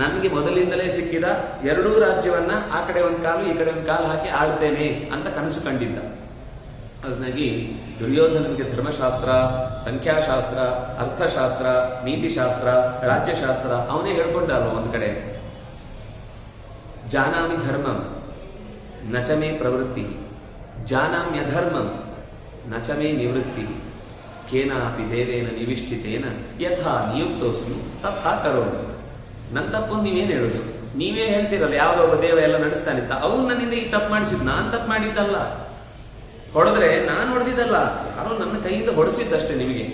ನನಗೆ ಮೊದಲಿಂದಲೇ ಸಿಕ್ಕಿದ ಎರಡೂ ರಾಜ್ಯವನ್ನ ಆ ಕಡೆ ಒಂದು ಕಾಲು ಈ ಕಡೆ ಒಂದು ಕಾಲು ಹಾಕಿ ಆಳ್ತೇನೆ ಅಂತ ಕನಸು ಕಂಡಿದ್ದ. ಅದನ್ನಾಗಿ ದುರ್ಯೋಧನನಿಗೆ ಧರ್ಮಶಾಸ್ತ್ರ, ಸಂಖ್ಯಾಶಾಸ್ತ್ರ, ಅರ್ಥಶಾಸ್ತ್ರ, ನೀತಿಶಾಸ್ತ್ರ, ರಾಜ್ಯಶಾಸ್ತ್ರ ಅವನೇ ಹೇಳ್ಕೊಂಡಲ್ವ ಒಂದು ಕಡೆ. ಜಾನಾಮಿ ಧರ್ಮಂ ನಚಮೇ ಪ್ರವೃತ್ತಿ, ಜಾನಾಮ್ಯಧರ್ಮಂ ನಚಮೇ ನಿವೃತ್ತಿ, ಕೇನಾಪಿ ದೇವೇನ ನಿವಿಷ್ಠಿತೇನ ಯಥಾ ನಿಯುಕ್ತೋಸ್ಮಿ ತಥಾ ಕರೋಮಿ. ನನ್ನ ತಪ್ಪು ನೀವೇನು ಹೇಳುದು? ನೀವೇ ಹೇಳ್ತಿರಲ್ಲ ಯಾವುದೋ ಒಬ್ಬ ದೇವ ಎಲ್ಲ ನಡೆಸ್ತಾನಿದ್ದ, ಅವನು ನನ್ನಿಂದ ಈ ತಪ್ಪು ಮಾಡಿಸಿದ್, ನಾನ್ ತಪ್ಪು ಮಾಡಿದ್ದಲ್ಲ. ಹೊಡೆದ್ರೆ ನಾನು ಹೊಡೆದಿದ್ದಲ್ಲ, ಯಾರೋ ನನ್ನ ಕೈಯಿಂದ ಹೊಡೆಸಿದ್ದಷ್ಟೇ ನಿಮಗೆ.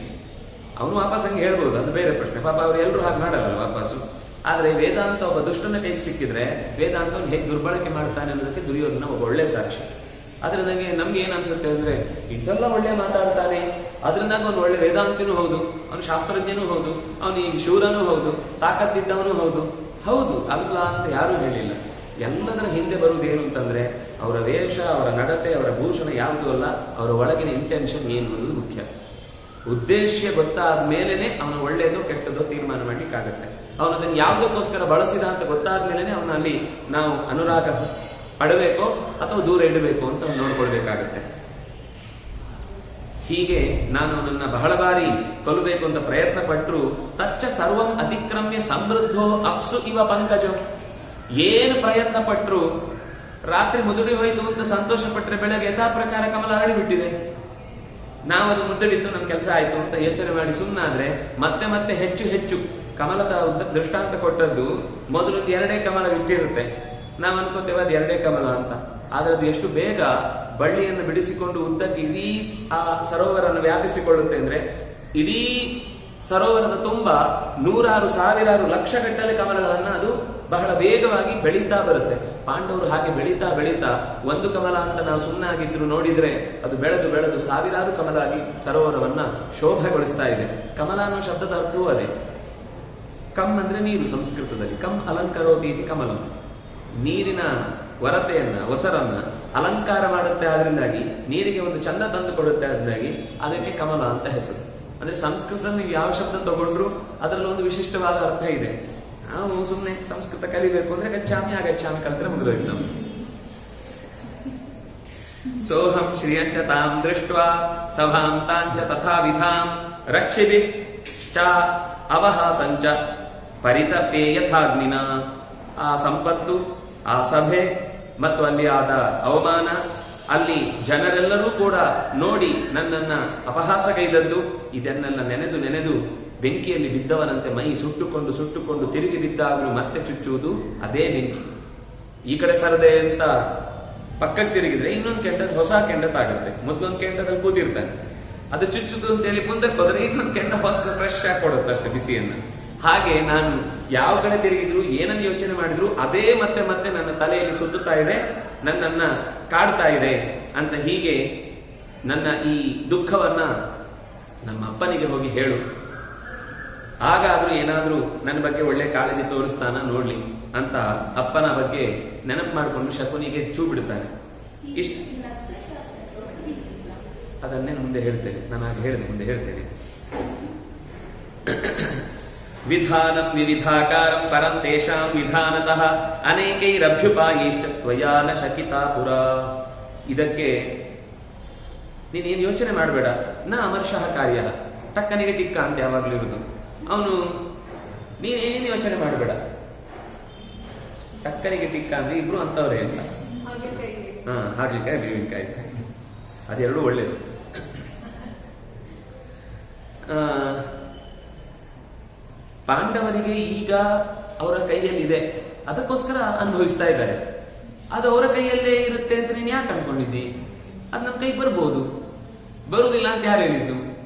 ಅವನು ವಾಪಸ್ ಹಂಗೆ ಹೇಳ್ಬೋದು, ಅದು ಬೇರೆ ಪ್ರಶ್ನೆ. ಪಾಪ ಅವ್ರು ಎಲ್ಲರೂ ಹಾಗೆ ಮಾಡಲ್ಲ ವಾಪಸ್ಸು. ಆದ್ರೆ ವೇದಾಂತ ಒಬ್ಬ ದುಷ್ಟನ ಕೈಗೆ ಸಿಕ್ಕಿದ್ರೆ ವೇದಾಂತವನ್ನು ಹೇಗೆ ದುರ್ಬಳಕೆ ಮಾಡ್ತಾನೆ ಅನ್ನೋದಕ್ಕೆ ದುರ್ಯೋಧನ ಒಬ್ಬ ಒಳ್ಳೆ ಸಾಕ್ಷಿ. ಆದ್ರಿಂದಾಗೆ ನಮ್ಗೆ ಏನ್ ಅನ್ಸುತ್ತೆ ಅಂದ್ರೆ, ಇದೆಲ್ಲ ಒಳ್ಳೆ ಮಾತಾಡ್ತಾನೆ, ಅದರಿಂದಾಗ ಅವನು ಒಳ್ಳೆ ವೇದಾಂತಿನೂ ಹೌದು, ಅವನು ಶಾಸ್ತ್ರಜ್ಞನೂ ಹೌದು, ಅವನು ಈ ಶೂರನೂ ಹೌದು, ತಾಕತ್ತಿದ್ದವನು ಹೌದು. ಹೌದು ಅಲ್ಲ ಅಂತ ಯಾರೂ ಹೇಳಿಲ್ಲ. ಎಲ್ಲದರ ಹಿಂದೆ ಬರುವುದೇನು ಅಂತಂದ್ರೆ ಅವರ ವೇಷ, ಅವರ ನಡತೆ, ಅವರ ಭೂಷಣ ಯಾವುದೂ ಅಲ್ಲ, ಅವರ ಒಳಗಿನ ಇಂಟೆನ್ಷನ್ ಏನು ಅನ್ನೋದು ಮುಖ್ಯ. ಉದ್ದೇಶ ಗೊತ್ತಾದ ಮೇಲೆನೆ ಅವನು ಒಳ್ಳೇದೋ ಕೆಟ್ಟದೋ ತೀರ್ಮಾನ ಮಾಡ್ಲಿಕ್ಕಾಗತ್ತೆ. ಅವನು ಅದನ್ನು ಯಾವುದಕ್ಕೋಸ್ಕರ ಬಳಸಿದ ಅಂತ ಗೊತ್ತಾದ ಮೇಲೆನೆ ಅವನ ಅಲ್ಲಿ ನಾವು ಅನುರಾಗ ಪಡಬೇಕೋ ಅಥವಾ ದೂರ ಇಡಬೇಕು ಅಂತ ನೋಡ್ಕೊಳ್ಬೇಕಾಗತ್ತೆ. ಹೀಗೆ ನಾನು ನನ್ನ ಬಹಳ ಬಾರಿ ಕೊಲ್ಲಬೇಕು ಅಂತ ಪ್ರಯತ್ನ ಪಟ್ಟರು ತಚ್ಚ ಸರ್ವಂ ಅತಿಕ್ರಮ್ಯ ಸಮೃದ್ಧೋ ಅಪ್ಸು ಇವ ಪಂಕಜಂ. ಏನು ಪ್ರಯತ್ನ ಪಟ್ಟರು, ರಾತ್ರಿ ಮುದುಡಿ ಹೋಯ್ತು ಅಂತ ಸಂತೋಷ ಪಟ್ಟರೆ ಬೆಳಗ್ಗೆ ಯಥಾ ಪ್ರಕಾರ ಕಮಲ ಹರಡಿಬಿಟ್ಟಿದೆ. ನಾವದು ಮುದ್ದಡಿತ್ತು, ನಮ್ಮ ಕೆಲಸ ಆಯ್ತು ಅಂತ ಯೋಚನೆ ಮಾಡಿ ಸುಮ್ಮನಾದ್ರೆ ಮತ್ತೆ ಮತ್ತೆ ಹೆಚ್ಚು ಹೆಚ್ಚು ಕಮಲದ ದೃಷ್ಟಾಂತ ಕೊಟ್ಟದ್ದು ಮೊದಲೊಂದು 2 ಕಮಲ ಬಿಟ್ಟಿರುತ್ತೆ. ನಾವು ಅನ್ಕೋತೇವೆ ಅದು 2 ಕಮಲ ಅಂತ. ಆದ್ರೆ ಅದು ಎಷ್ಟು ಬೇಗ ಬಳ್ಳಿಯನ್ನು ಬಿಡಿಸಿಕೊಂಡು ಉದ್ದಕ್ಕೆ ಇಡೀ ಆ ಸರೋವರನ್ನು ವ್ಯಾಪಿಸಿಕೊಳ್ಳುತ್ತೆ ಅಂದ್ರೆ, ಇಡೀ ಸರೋವರದ ತುಂಬಾ 100,000 ಸಾವಿರಾರು ಲಕ್ಷಗಟ್ಟಲೆ ಕಮಲಗಳನ್ನ ಅದು ಬಹಳ ವೇಗವಾಗಿ ಬೆಳೀತಾ ಬರುತ್ತೆ. ಪಾಂಡವರು ಹಾಗೆ ಬೆಳೀತಾ ಬೆಳೀತಾ ಒಂದು ಕಮಲ ಅಂತ ನಾವು ಸುಮ್ಮನಾಗಿದ್ರು ನೋಡಿದ್ರೆ ಅದು ಬೆಳೆದು ಬೆಳೆದು ಸಾವಿರಾರು ಕಮಲ ಆಗಿ ಸರೋವರವನ್ನ ಶೋಭೆಗೊಳಿಸ್ತಾ ಇದೆ. ಕಮಲ ಅನ್ನೋ ಶಬ್ದದ ಅರ್ಥವೂ ಅದೇ. ಕಮ್ ಅಂದ್ರೆ ನೀರು ಸಂಸ್ಕೃತದಲ್ಲಿ, ಕಮ್ ಅಲಂಕರೋತಿ ಇತಿ ಕಮಲಂ. ನೀರಿನ ಒರತೆಯನ್ನ, ಒಸರನ್ನ ಅಲಂಕಾರ ಮಾಡುತ್ತೆ, ಆದ್ರಿಂದಾಗಿ ನೀರಿಗೆ ಒಂದು ಚಂದ ತಂದು ಕೊಡುತ್ತೆ, ಆದ್ರಿಂದಾಗಿ ಅದಕ್ಕೆ ಕಮಲ ಅಂತ ಹೆಸರು. ಅಂದ್ರೆ ಸಂಸ್ಕೃತ ನೀವು ಯಾವ ಶಬ್ದ ತಗೊಂಡ್ರು ಅದರಲ್ಲಿ ಒಂದು ವಿಶಿಷ್ಟವಾದ ಅರ್ಥ ಇದೆ. ನಾವು ಸುಮ್ಮನೆ ಸಂಸ್ಕೃತ ಕಲಿಬೇಕು ಅಂದ್ರೆ ಗಚ್ಚಾಮಿ ಆಗಚ್ಚಾಮಿ ಕಲ್ತ್ರೆ ಮುಗಿದೋಯ್ತು ನಮ್ಗೆ. ಸೋಹಂ ಶ್ರಿಯಂಚ ತಾಂ ದೃಷ್ಟ್ವಾ ಸಭಾಂ ತಾಂಚ ತಥಾ ವಿಧಾಂ ರಕ್ಷಿಭಿಶ್ಚ ಅವಹಾಸಂಚ ಪರಿತಪೇ ಯಥಾಗ್ನಿನ. ಆ ಸಂಪತ್ತು, ಆ ಸಭೆ ಮತ್ತು ಅಲ್ಲಿ ಆದ ಅವಮಾನ, ಅಲ್ಲಿ ಜನರೆಲ್ಲರೂ ಕೂಡ ನೋಡಿ ನನ್ನನ್ನ ಅಪಹಾಸಗೈದದ್ದು, ಇದನ್ನೆಲ್ಲ ನೆನೆದು ನೆನೆದು ಬೆಂಕಿಯಲ್ಲಿ ಬಿದ್ದವನಂತೆ ಮೈ ಸುಟ್ಟುಕೊಂಡು ಸುಟ್ಟುಕೊಂಡು ತಿರುಗಿ ಬಿದ್ದಾಗಲೂ ಮತ್ತೆ ಚುಚ್ಚುವುದು ಅದೇ ಬೆಂಕಿ. ಈ ಕಡೆ ಸರದೆ ಅಂತ ಪಕ್ಕಕ್ಕೆ ತಿರುಗಿದ್ರೆ ಇನ್ನೊಂದು ಕೆಂಡ, ಹೊಸ ಕೆಂಡತಾಗುತ್ತೆ. ಮೊದಲೊಂದು ಕೆಂಡದಲ್ಲಿ ಕೂತಿರ್ತಾನೆ, ಅದು ಚುಚ್ಚುದು ಅಂತ ಹೇಳಿ ಮುಂದಕ್ಕೆ ಹೋದ್ರೆ ಇನ್ನೊಂದು ಕೆಂಡ ಹೊಸ ಫ್ರೆಶ್ ಆಗಿ ಕೊಡುತ್ತೆ ಅಷ್ಟೇ ಬಿಸಿಯನ್ನ. ಹಾಗೆ ನಾನು ಯಾವ ಕಡೆ ತಿರುಗಿದ್ರು, ಏನನ್ನು ಯೋಚನೆ ಮಾಡಿದ್ರು ಅದೇ ಮತ್ತೆ ಮತ್ತೆ ನನ್ನ ತಲೆಯಲ್ಲಿ ಸುತ್ತುತ್ತಾ ಇದೆ, ನನ್ನನ್ನ ಕಾಡ್ತಾ ಇದೆ ಅಂತ. ಹೀಗೆ ನನ್ನ ಈ ದುಃಖವನ್ನ ನಮ್ಮ ಅಪ್ಪನಿಗೆ ಹೋಗಿ ಹೇಳು, ಹಾಗಾದ್ರೂ ಏನಾದ್ರೂ ನನ್ನ ಬಗ್ಗೆ ಒಳ್ಳೆ ಕಾಳಜಿ ತೋರಿಸ್ತಾನ ನೋಡ್ಲಿ ಅಂತ ಅಪ್ಪನ ಬಗ್ಗೆ ನೆನಪು ಮಾಡಿಕೊಂಡು ಶಕುನಿಗೆ ಚೂ ಬಿಡುತ್ತಾನೆ. ಇಷ್ಟ ಅದನ್ನೇ ಮುಂದೆ ಹೇಳ್ತೇನೆ, ನಾನು ಹಾಗೆ ಹೇಳಿದೆ, ಮುಂದೆ ಹೇಳ್ತೇನೆ. ವಿಧಾನಂ ವಿವಿಧಾಕಾರಂ ಪರಂ ತೇಷಾಂ ವಿಧಾನತಃ ಅನೇಕೈರಭ್ಯುಪಾಯೈಶ್ಚ ತ್ವಯಾ ನ ಶಕಿತಾ ಪುರ. ಇದಕ್ಕೆ ನೀನೇನು ಯೋಚನೆ ಮಾಡಬೇಡ. ನ ಅಮರ್ಷಃ ಕಾರ್ಯ, ಟಕ್ಕನಿಗೆ ಟಿಕ್ಕ ಅಂತ ಯಾವಾಗ್ಲೂ ಇರುವುದು. ಅವನು ನೀನೇನು ಯೋಚನೆ ಮಾಡಬೇಡ, ಟಕ್ಕನಿಗೆ ಟಿಕ್ಕ ಅಂದ್ರೆ ಇಬ್ರು ಅಂತವ್ರೆ ಅಂತ. ಹಾಗಲಿಕಾಯಿ ಬೇವಿನಕಾಯಿ ಅದೆರಡು ಒಳ್ಳೇದು. ಪಾಂಡವರಿಗೆ ಈಗ ಅವರ ಕೈಯಲ್ಲಿದೆ, ಅದಕ್ಕೋಸ್ಕರ ಅನುಭವಿಸ್ತಾ ಇದ್ದಾರೆ. ಅದು ಅವರ ಕೈಯಲ್ಲೇ ಇರುತ್ತೆ ಅಂತ ನೀನು ಯಾಕೆ ಅನ್ಕೊಂಡಿದ್ದಿ? ಅದು ನಮ್ಮ ಕೈಗೆ ಬರ್ಬೋದು, ಬರುವುದಿಲ್ಲ ಅಂತ ಯಾರು ಹೇಳಿದ್ದು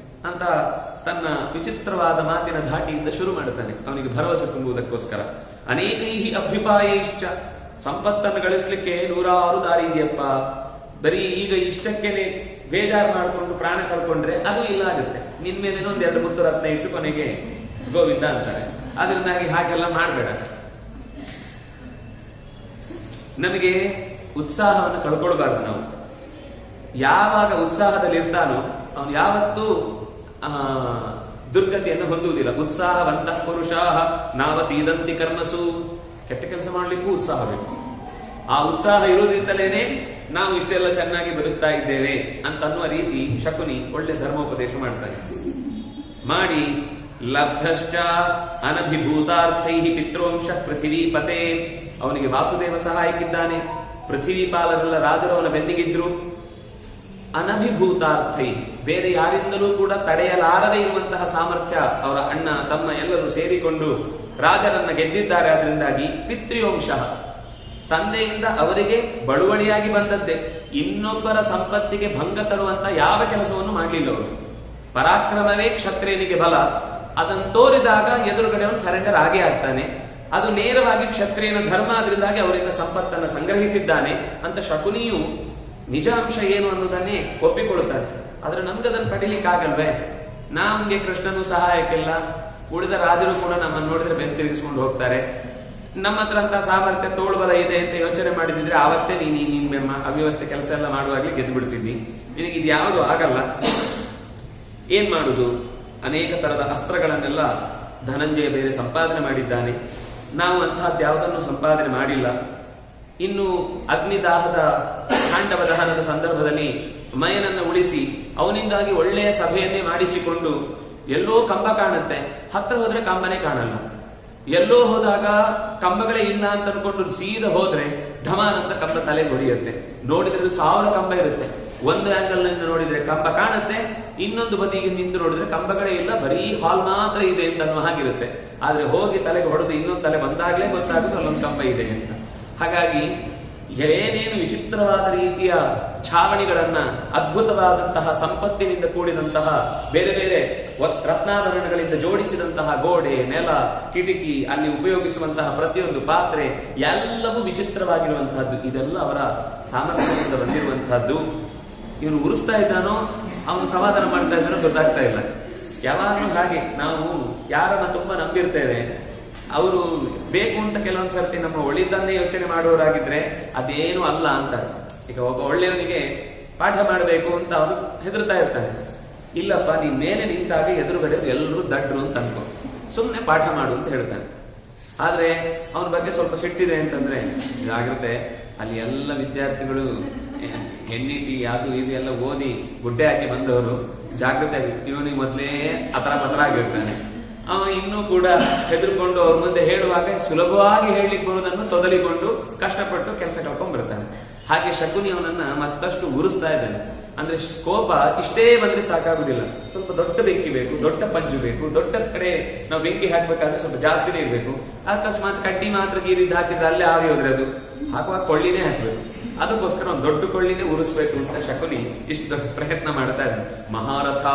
ಅಂತ ತನ್ನ ವಿಚಿತ್ರವಾದ ಮಾತಿನ ಧಾಟಿಯಿಂದ ಶುರು ಮಾಡುತ್ತಾನೆ ಅವನಿಗೆ ಭರವಸೆ ತುಂಬುವುದಕ್ಕೋಸ್ಕರ. ಅನೇಕೈಹಿ ಅಭ್ಯುಪಾಯೈಶ್ಚ, ಸಂಪತ್ತನ್ನು ಗಳಿಸ್ಲಿಕ್ಕೆ 100 ದಾರಿ ಇದೆಯಪ್ಪ. ಬರೀ ಈಗ ಇಷ್ಟಕ್ಕೇನೆ ಬೇಜಾರು ಮಾಡಿಕೊಂಡು ಪ್ರಾಣ ಕಳ್ಕೊಂಡ್ರೆ ಅದು ಇಲ್ಲ ಆಗುತ್ತೆ. ನಿನ್ ಮೇಲೆ 1-2 ರತ್ನ ಇಟ್ಟು ಕೊನೆಗೆ ಗೋವಿಂದ ಅಂತಾರೆ. ಅದರಿಂದಾಗಿ ಹಾಗೆಲ್ಲ ಮಾಡಬೇಡ. ನಮಗೆ ಉತ್ಸಾಹವನ್ನು ಕಳ್ಕೊಳ್ಬಾರ್ದು. ನಾವು ಯಾವಾಗ ಉತ್ಸಾಹದಲ್ಲಿ ಇರ್ತಾನೋ ಅವನು ಯಾವತ್ತೂ ದುರ್ಗತಿಯನ್ನು ಹೊಂದುವುದಿಲ್ಲ. ಉತ್ಸಾಹವಂತಃ ಪುರುಷಾಹ ನಾವಸೀದಂತಿ ಕರ್ಮಸು. ಕೆಟ್ಟ ಕೆಲಸ ಮಾಡಲಿಕ್ಕೂ ಉತ್ಸಾಹ ಬೇಕು. ಆ ಉತ್ಸಾಹ ಇರುವುದರಿಂದಲೇನೆ ನಾವು ಇಷ್ಟೆಲ್ಲ ಚೆನ್ನಾಗಿ ಬದುಕ್ತಾ ಇದ್ದೇವೆ ಅಂತನ್ನುವ ರೀತಿ ಶಕುನಿ ಒಳ್ಳೆ ಧರ್ಮೋಪದೇಶ ಮಾಡ್ತಾನೆ. ಮಾಡಿ ಲಬ್ಧಶ್ಚ ಅನಭಿಭೂತಾರ್ಥೈ ಪಿತೃವಂಶ ಪೃಥಿವೀಪತೆ. ಅವನಿಗೆ ವಾಸುದೇವ ಸಹಾಯಕ್ಕಿದ್ದಾನೆ. ಪೃಥಿವೀಪಾಲರೆಲ್ಲ ರಾಜರು ಅವನ ಬೆನ್ನಿಗಿದ್ರು. ಅನಭಿಭೂತಾರ್ಥೈ, ಬೇರೆ ಯಾರಿಂದಲೂ ಕೂಡ ತಡೆಯಲಾರದೇ ಇರುವಂತಹ ಸಾಮರ್ಥ್ಯ ಅವರ ಅಣ್ಣ ತಮ್ಮ ಎಲ್ಲರೂ ಸೇರಿಕೊಂಡು ರಾಜರನ್ನ ಗೆದ್ದಿದ್ದಾರೆ. ಅದರಿಂದಾಗಿ ಪಿತೃವಂಶ, ತಂದೆಯಿಂದ ಅವರಿಗೆ ಬಳುವಳಿಯಾಗಿ ಬಂದದ್ದೇ. ಇನ್ನೊಬ್ಬರ ಸಂಪತ್ತಿಗೆ ಭಂಗ ತರುವಂತ ಯಾವ ಕೆಲಸವನ್ನು ಮಾಡಲಿಲ್ಲ ಅವರು. ಪರಾಕ್ರಮವೇ ಕ್ಷತ್ರಿಯನಿಗೆ ಬಲ. ಅದನ್ನು ತೋರಿದಾಗ ಎದುರುಗಡೆ ಅವನು ಸರೆಂಡರ್ ಆಗೇ ಆಗ್ತಾನೆ. ಅದು ನೇರವಾಗಿ ಕ್ಷತ್ರಿಯನ ಧರ್ಮ. ಅದರಿಂದಾಗಿ ಅವರಿಂದ ಸಂಪತ್ತನ್ನು ಸಂಗ್ರಹಿಸಿದ್ದಾನೆ ಅಂತ ಶಕುನಿಯು ನಿಜ ಅಂಶ ಏನು ಅನ್ನೋದನ್ನೇ ಒಪ್ಪಿಕೊಳ್ಳುತ್ತಾನೆ. ಆದ್ರೆ ನಮ್ಗದನ್ನು ಪಡಿಲಿಕ್ಕಾಗಲ್ವೇ? ನಮ್ಗೆ ಕೃಷ್ಣನು ಸಹಾಯಕ್ಕಿಲ್ಲ, ಉಳಿದ ರಾಜರು ಕೂಡ ನಮ್ಮನ್ನು ನೋಡಿದ್ರೆ ಬೆನ್ನು ತಿರುಗಿಸ್ಕೊಂಡು ಹೋಗ್ತಾರೆ. ನಮ್ಮ ಹತ್ರ ಅಂತ ಸಾಮರ್ಥ್ಯ ತೋಳ್ಬಲ ಇದೆ ಅಂತ ಯೋಚನೆ ಮಾಡಿದ್ರೆ ಆವತ್ತೇ ನಿಮ್ಮ ಅವ್ಯವಸ್ಥೆ ಕೆಲಸ ಎಲ್ಲ ಮಾಡುವಾಗ್ಲೇ ಗೆದ್ದು ಬಿಡ್ತಿದ್ದಿ. ನಿನಗೆ ಇದು ಯಾವುದು ಆಗಲ್ಲ. ಏನ್ ಮಾಡುದು? ಅನೇಕ ತರದ ಅಸ್ತ್ರಗಳನ್ನೆಲ್ಲ ಧನಂಜಯ ಬೇರೆ ಸಂಪಾದನೆ ಮಾಡಿದ್ದಾನೆ. ನಾವು ಅಂತಹದ್ದು ಯಾವುದನ್ನು ಸಂಪಾದನೆ ಮಾಡಿಲ್ಲ. ಇನ್ನು ಅಗ್ನಿದಾಹದ ಕಾಂಡವ ದಹನದ ಸಂದರ್ಭದಲ್ಲಿ ಮಯನನ್ನು ಉಳಿಸಿ ಅವನಿಂದಾಗಿ ಒಳ್ಳೆಯ ಸಭೆಯನ್ನೇ ಮಾಡಿಸಿಕೊಂಡು ಎಲ್ಲೋ ಕಂಬ ಕಾಣುತ್ತೆ, ಹತ್ರ ಹೋದ್ರೆ ಕಂಬನೇ ಕಾಣಲ್ಲ. ಎಲ್ಲೋ ಹೋದಾಗ ಕಂಬಗಳೇ ಇಲ್ಲ ಅಂತ ಅನ್ಕೊಂಡು ಸೀದಾ ಹೋದ್ರೆ ಢಮಾನ್ ಅಂತ ಕಂಬ ತಲೆ ಹೊಡೆಯುತ್ತೆ. ನೋಡಿದ್ರೆ 1000 ಕಂಬ ಇರುತ್ತೆ. ಒಂದು ಆಂಗಲ್ ನಿಂದ ನೋಡಿದ್ರೆ ಕಂಬ ಕಾಣುತ್ತೆ, ಇನ್ನೊಂದು ಬದಿಗೆ ನಿಂತು ನೋಡಿದ್ರೆ ಕಂಬಗಳೇ ಇಲ್ಲ, ಬರೀ ಹಾಲ್ ಮಾತ್ರ ಇದೆ ಅಂತ ಅನ್ನೋ ಹಾಗಿರುತ್ತೆ. ಆದ್ರೆ ಹೋಗಿ ತಲೆಗೆ ಹೊಡೆದು ಇನ್ನೊಂದು ತಲೆ ಬಂದಾಗ್ಲೇ ಗೊತ್ತಾಗುತ್ತೆ ಅಲ್ಲೊಂದು ಕಂಬ ಇದೆ ಅಂತ. ಹಾಗಾಗಿ ಏನೇನು ವಿಚಿತ್ರವಾದ ರೀತಿಯ ಛಾವಣಿಗಳನ್ನ, ಅದ್ಭುತವಾದಂತಹ ಸಂಪತ್ತಿನಿಂದ ಕೂಡಿದಂತಹ ಬೇರೆ ಬೇರೆ ರತ್ನಾಭರಣಗಳಿಂದ ಜೋಡಿಸಿದಂತಹ ಗೋಡೆ, ನೆಲ, ಕಿಟಕಿ, ಅಲ್ಲಿ ಉಪಯೋಗಿಸುವಂತಹ ಪ್ರತಿಯೊಂದು ಪಾತ್ರೆ ಎಲ್ಲವೂ ವಿಚಿತ್ರವಾಗಿರುವಂತಹದ್ದು. ಇದೆಲ್ಲ ಅವರ ಸಾಮರ್ಥ್ಯದಿಂದ ಬಂದಿರುವಂತಹದ್ದು. ಇವನು ಉರಿಸ್ತಾ ಇದ್ದಾನೋ ಅವನು ಸಮಾಧಾನ ಮಾಡ್ತಾ ಇದ್ದಾನೋ ಗೊತ್ತಾಗ್ತಾ ಇಲ್ಲ. ಯಾವಾಗಲೂ ಹಾಗೆ ನಾವು ಯಾರನ್ನ ತುಂಬಾ ನಂಬಿರ್ತೇವೆ, ಅವರು ಬೇಕು ಅಂತ ಕೆಲವೊಂದು ಸರ್ತಿ ನಮ್ಮ ಒಳ್ಳೆದನ್ನೇ ಯೋಚನೆ ಮಾಡುವವರಾಗಿದ್ರೆ ಅದೇನು ಅಲ್ಲ ಅಂತಾರೆ. ಈಗ ಒಬ್ಬ ಒಳ್ಳೆಯವನಿಗೆ ಪಾಠ ಮಾಡಬೇಕು ಅಂತ ಅವನು ಹೆದರ್ತಾ ಇರ್ತಾನೆ. ಇಲ್ಲಪ್ಪ, ನೀನ್ ಮೇಲೆ ನಿಂತಾಗ ಎದುರುಗಡೆ ಎಲ್ಲರೂ ದಡ್ರು ಅಂತ ಅನ್ಕೋ, ಸುಮ್ಮನೆ ಪಾಠ ಮಾಡು ಅಂತ ಹೇಳ್ತಾನೆ. ಆದ್ರೆ ಅವನ ಬಗ್ಗೆ ಸ್ವಲ್ಪ ಸಿಟ್ಟಿದೆ ಅಂತಂದ್ರೆ ಜಾಗ್ರತೆ, ಅಲ್ಲಿ ಎಲ್ಲ ವಿದ್ಯಾರ್ಥಿಗಳು NET ಅದು ಇದು ಎಲ್ಲ ಓದಿ ಗುಡ್ಡೆ ಹಾಕಿ ಬಂದವರು, ಜಾಗ್ರತೆ, ಇವನಿಗೆ ಮೊದಲೇ ಅತರ ಪತ್ರ ಆಗಿರ್ತಾನೆ. ಅವನು ಇನ್ನೂ ಕೂಡ ಹೆದರ್ಕೊಂಡು ಅವ್ರ ಮುಂದೆ ಹೇಳುವಾಗ ಸುಲಭವಾಗಿ ಹೇಳಲಿಕ್ಕೆ ಬರುವುದನ್ನು ತೊದಲಿಕೊಂಡು ಕಷ್ಟಪಟ್ಟು ಕೆಲಸ ಕಳ್ಕೊಂಡ್ ಬರ್ತಾನೆ. ಹಾಗೆ ಶಕುನಿ ಅವನನ್ನ ಮತ್ತಷ್ಟು ಉರಿಸ್ತಾ ಇದ್ದಾನೆ. ಅಂದ್ರೆ ಕೋಪ ಇಷ್ಟೇ ಬಂದ್ರೆ ಸಾಕಾಗುದಿಲ್ಲ, ಸ್ವಲ್ಪ ದೊಡ್ಡ ಬೆಂಕಿ ಬೇಕು, ದೊಡ್ಡ ಪಂಜು ಬೇಕು. ದೊಡ್ಡ ಕಡೆ ನಾವು ಬೆಂಕಿ ಹಾಕ್ಬೇಕಾದ್ರೆ ಸ್ವಲ್ಪ ಜಾಸ್ತಿನೇ ಇರಬೇಕು. ಅಕಸ್ಮಾತ್ ಕಡ್ಡಿ ಮಾತ್ರ ಗೀರಿದ್ದು ಹಾಕಿದ್ರೆ ಅಲ್ಲೇ ಆರಿ ಹೋದ್ರೆ ಅದು ಹಾಕುವಾಗ ಕೊಳ್ಳಿನೇ ಹಾಕ್ಬೇಕು. ಅದಕ್ಕೋಸ್ಕರ ಒಂದು ದೊಡ್ಡ ಕೊಳ್ಳಿನೇ ಉರಿಸ್ಬೇಕು ಅಂತ ಶಕುನಿ ಇಷ್ಟು ಪ್ರಯತ್ನ ಮಾಡ್ತಾ ಇದ್ದಾನೆ. ಮಹಾರಥಾ